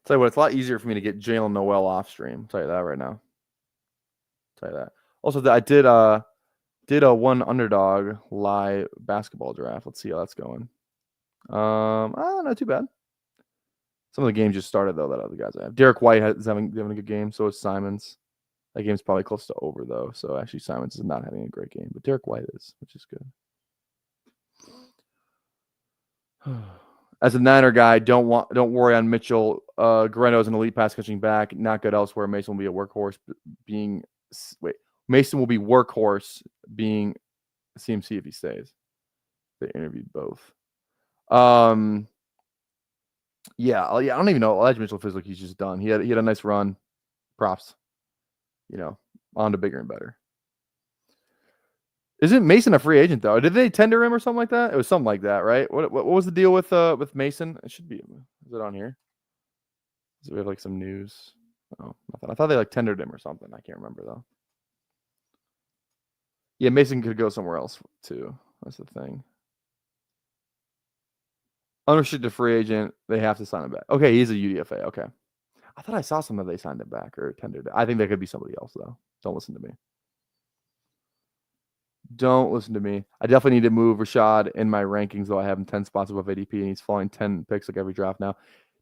Tell you what, it's a lot easier for me to get Jalen Noel off stream. I'll tell you that right now. Tell you that. Also, I did a one underdog live basketball draft. Let's see how that's going. Not too bad. Some of the games just started though that other guys I have. Derek White is having a good game. So is Simons. That game's probably close to over though. So actually Simons is not having a great game, but Derek White is, which is good. As a Niner guy, don't worry on Mitchell. Garendo is an elite pass catching back, not good elsewhere. Mason will be a workhorse Mason will be workhorse being CMC if he stays. They interviewed both. Yeah, I don't even know. Elijah Mitchell feels like he's just done. He had a nice run. Props. On to bigger and better. Isn't Mason a free agent though? Did they tender him or something like that? It was something like that, right? What was the deal with Mason? It should be. Is it on here? Does we have some news? Oh, nothing. I thought they tendered him or something. I can't remember though. Yeah, Mason could go somewhere else too. That's the thing. Unrestricted free agent. They have to sign him back. Okay, he's a UDFA. Okay. I thought I saw some that they signed it back or tendered it. I think that could be somebody else though. Don't listen to me. Don't listen to me. I definitely need to move Rachaad in my rankings, though I have him 10 spots above ADP, and he's falling 10 picks every draft now.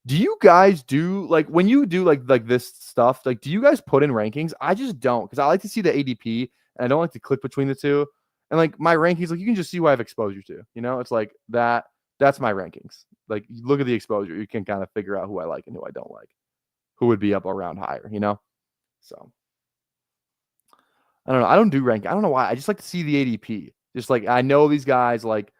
Do you guys do like when you do like this stuff? Like, do you guys put in rankings? I just don't because I like to see the ADP and I don't like to click between the two. And like my rankings, like you can just see what I have exposure to. You know, it's like that. That's my rankings. Like, you look at the exposure, you can kind of figure out who I like and who I don't like, who would be up around higher. You know, so I don't know. I don't do rank. I don't know why. I just like to see the ADP. Just like I know these guys like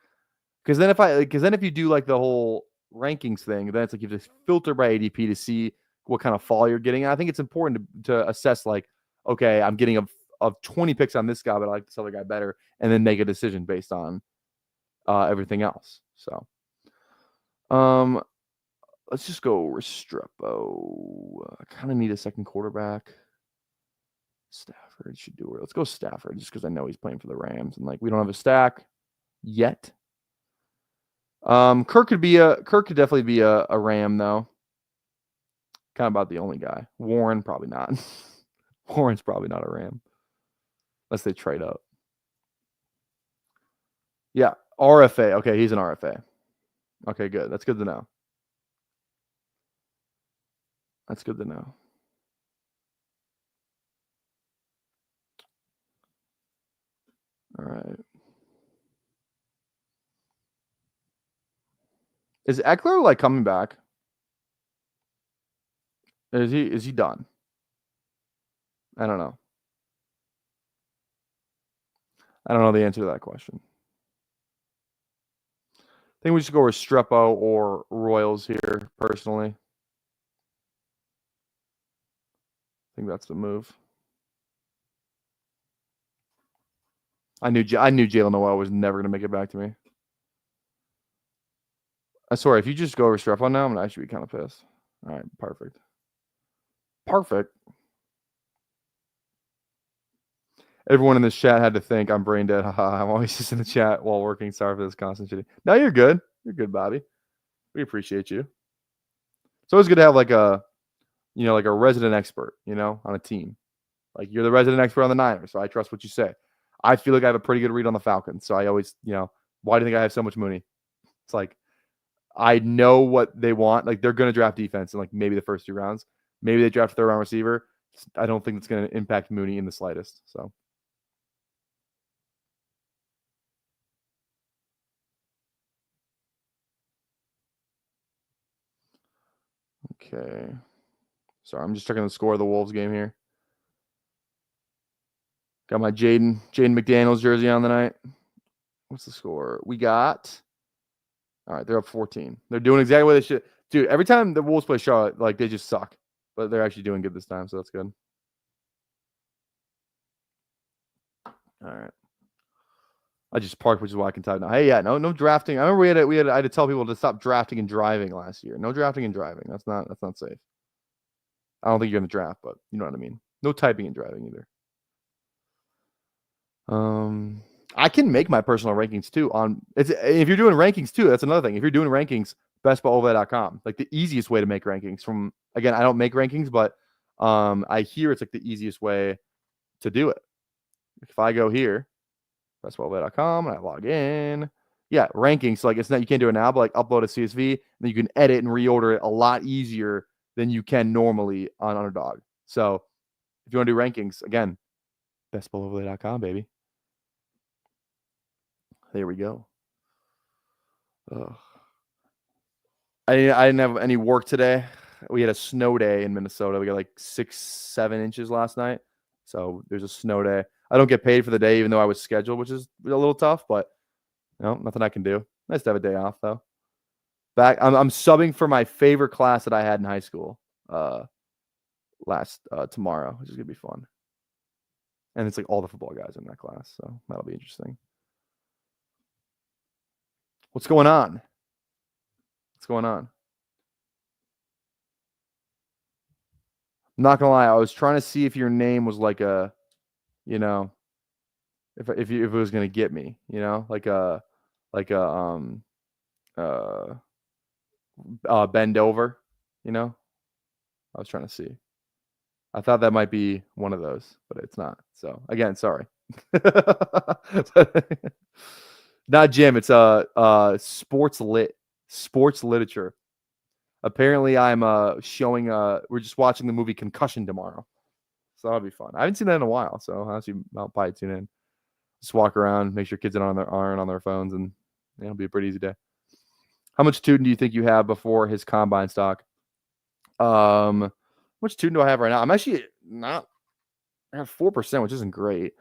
because then if you do like the whole rankings thing, then it's like you just filter by ADP to see what kind of fall you're getting. And I think it's important to assess like, okay, I'm getting of 20 picks on this guy, but I like this other guy better, and then make a decision based on everything else. So let's just go Restrepo. I kind of need a second quarterback. Stafford should do it. Let's go Stafford just because I know he's playing for the Rams and like we don't have a stack yet. Kirk could definitely be a Ram though. Kind of about the only guy. Warren probably not. Warren's probably not a Ram unless they trade up. Yeah, RFA. Okay, he's an RFA. Okay, good. That's good to know. That's good to know. All right. Is Eckler like coming back? Is he done? I don't know. I don't know the answer to that question. I think we should go with Restrepo or Royals here, personally. I think that's the move. I knew Jalen Noel was never going to make it back to me. I swear, if you just go Restrepo now, I'm going to actually be kind of pissed. All right, perfect. Perfect. Everyone in this chat had to think I'm brain dead. Haha, I'm always just in the chat while working. Sorry for this constant shitty. No, you're good. You're good, Bobby. We appreciate you. It's always good to have like a resident expert, on a team. Like you're the resident expert on the Niners, so I trust what you say. I feel like I have a pretty good read on the Falcons, so I always, why do you think I have so much Mooney? It's like I know what they want. Like they're going to draft defense in like maybe the first 2 rounds. Maybe they draft a 3rd-round receiver. I don't think it's going to impact Mooney in the slightest. So. Okay. Sorry, I'm just checking the score of the Wolves game here. Got my Jaden McDaniels jersey on tonight. What's the score? We got. All right, they're up 14. They're doing exactly what they should. Dude, every time the Wolves play Charlotte, like they just suck. But they're actually doing good this time, so that's good. All right. I just parked, which is why I can type now. Hey, yeah, no drafting. I remember I had to tell people to stop drafting and driving last year. No drafting and driving. That's not safe. I don't think you're gonna draft, but you know what I mean. No typing and driving either. I can make my personal rankings too if you're doing rankings too, that's another thing. If you're doing rankings, bestballoverlay.com. Like the easiest way to make rankings again, I don't make rankings, but I hear it's like the easiest way to do it. If I go here, bestballoverlay.com, and I log in, yeah, rankings. So like it's not, you can't do it now, but like upload a CSV, and then you can edit and reorder it a lot easier than you can normally on Underdog. So if you want to do rankings, again, bestballoverlay.com, baby. There we go. Ugh. I didn't have any work today. We had a snow day in Minnesota. We got like 6-7 inches last night. So there's a snow day. I don't get paid for the day, even though I was scheduled, which is a little tough, but nothing I can do. Nice to have a day off though. I'm subbing for my favorite class that I had in high school tomorrow, which is gonna be fun. And it's like all the football guys in that class, so that'll be interesting. What's going on? What's going on? I'm not gonna lie, I was trying to see if your name was like a, if it was gonna get me, like a bend over, I was trying to see. I thought that might be one of those, but it's not. So again, sorry. Not Jim. It's sports literature. Apparently, I'm showing. We're just watching the movie Concussion tomorrow, so that'll be fun. I haven't seen that in a while, so I'll probably tune in. Just walk around, make sure kids aren't on their phones, and it'll be a pretty easy day. How much Tootin do you think you have before his combine stock? How much Tootin do I have right now? I'm actually not. I have 4%, which isn't great.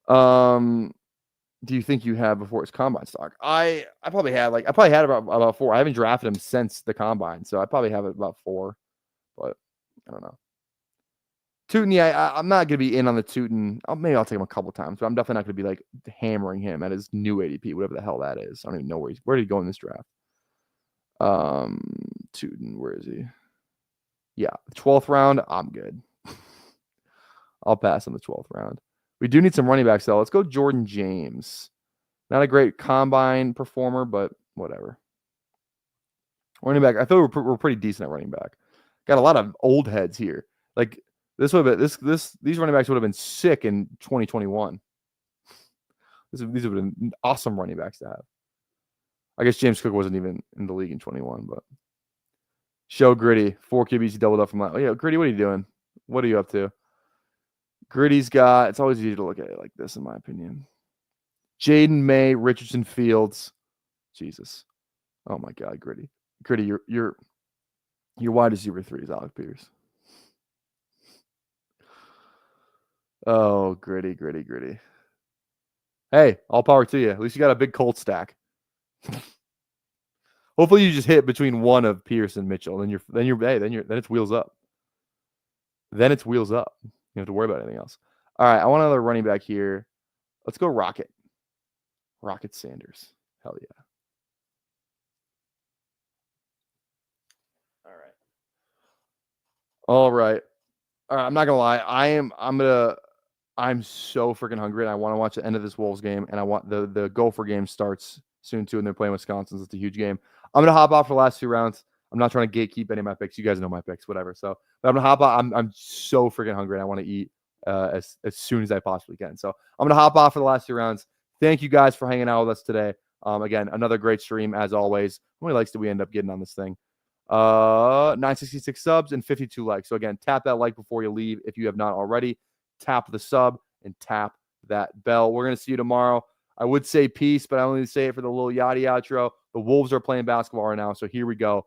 Do you think you have before his combine stock? I probably had about 4. I haven't drafted him since the combine, so I probably have about 4, but I don't know. Tootin, yeah, I'm not gonna be in on the Tootin. Maybe I'll take him a couple times, but I'm definitely not gonna be like hammering him at his new ADP, whatever the hell that is. I don't even know where did he go in this draft. Tootin, where is he? Yeah, 12th round. I'm good. I'll pass on the 12th round. We do need some running backs though. Let's go Jordan James. Not a great combine performer, but whatever. Running back. I feel we're pretty decent at running back. Got a lot of old heads here. Like this would have been these running backs would have been sick in 2021. These would have been awesome running backs to have. I guess James Cook wasn't even in the league in 21, but show Gritty 4 QBs. He doubled up from last. Oh, yeah, Gritty, what are you doing? What are you up to? Gritty's got. It's always easy to look at it like this, in my opinion. Jaden May, Richardson Fields. Jesus. Oh my God, Gritty. Gritty, your wide receiver 3 is Alec Pierce. Oh, Gritty. Hey, all power to you. At least you got a big Colt stack. Hopefully you just hit between one of Pierce and Mitchell. Then it's wheels up. Then it's wheels up. You don't have to worry about anything else. All right, I want another running back here. Let's go Rocket. Rocket Sanders. Hell yeah. All right. I'm not gonna lie. I'm so freaking hungry, and I want to watch the end of this Wolves game, and I want the Gopher game starts soon too, and they're playing Wisconsin. So it's a huge game. I'm gonna hop off for the last 2 rounds. I'm not trying to gatekeep any of my picks. You guys know my picks, whatever. So, but I'm gonna hop off. I'm so freaking hungry, and I want to eat as soon as I possibly can. So I'm gonna hop off for the last 2 rounds. Thank you guys for hanging out with us today. Again, another great stream as always. How many likes did we end up getting on this thing? 966 subs and 52 likes. So again, tap that like before you leave if you have not already. Tap the sub and tap that bell. We're gonna see you tomorrow. I would say peace, but I only say it for the little yachty outro. The Wolves are playing basketball right now, so here we go.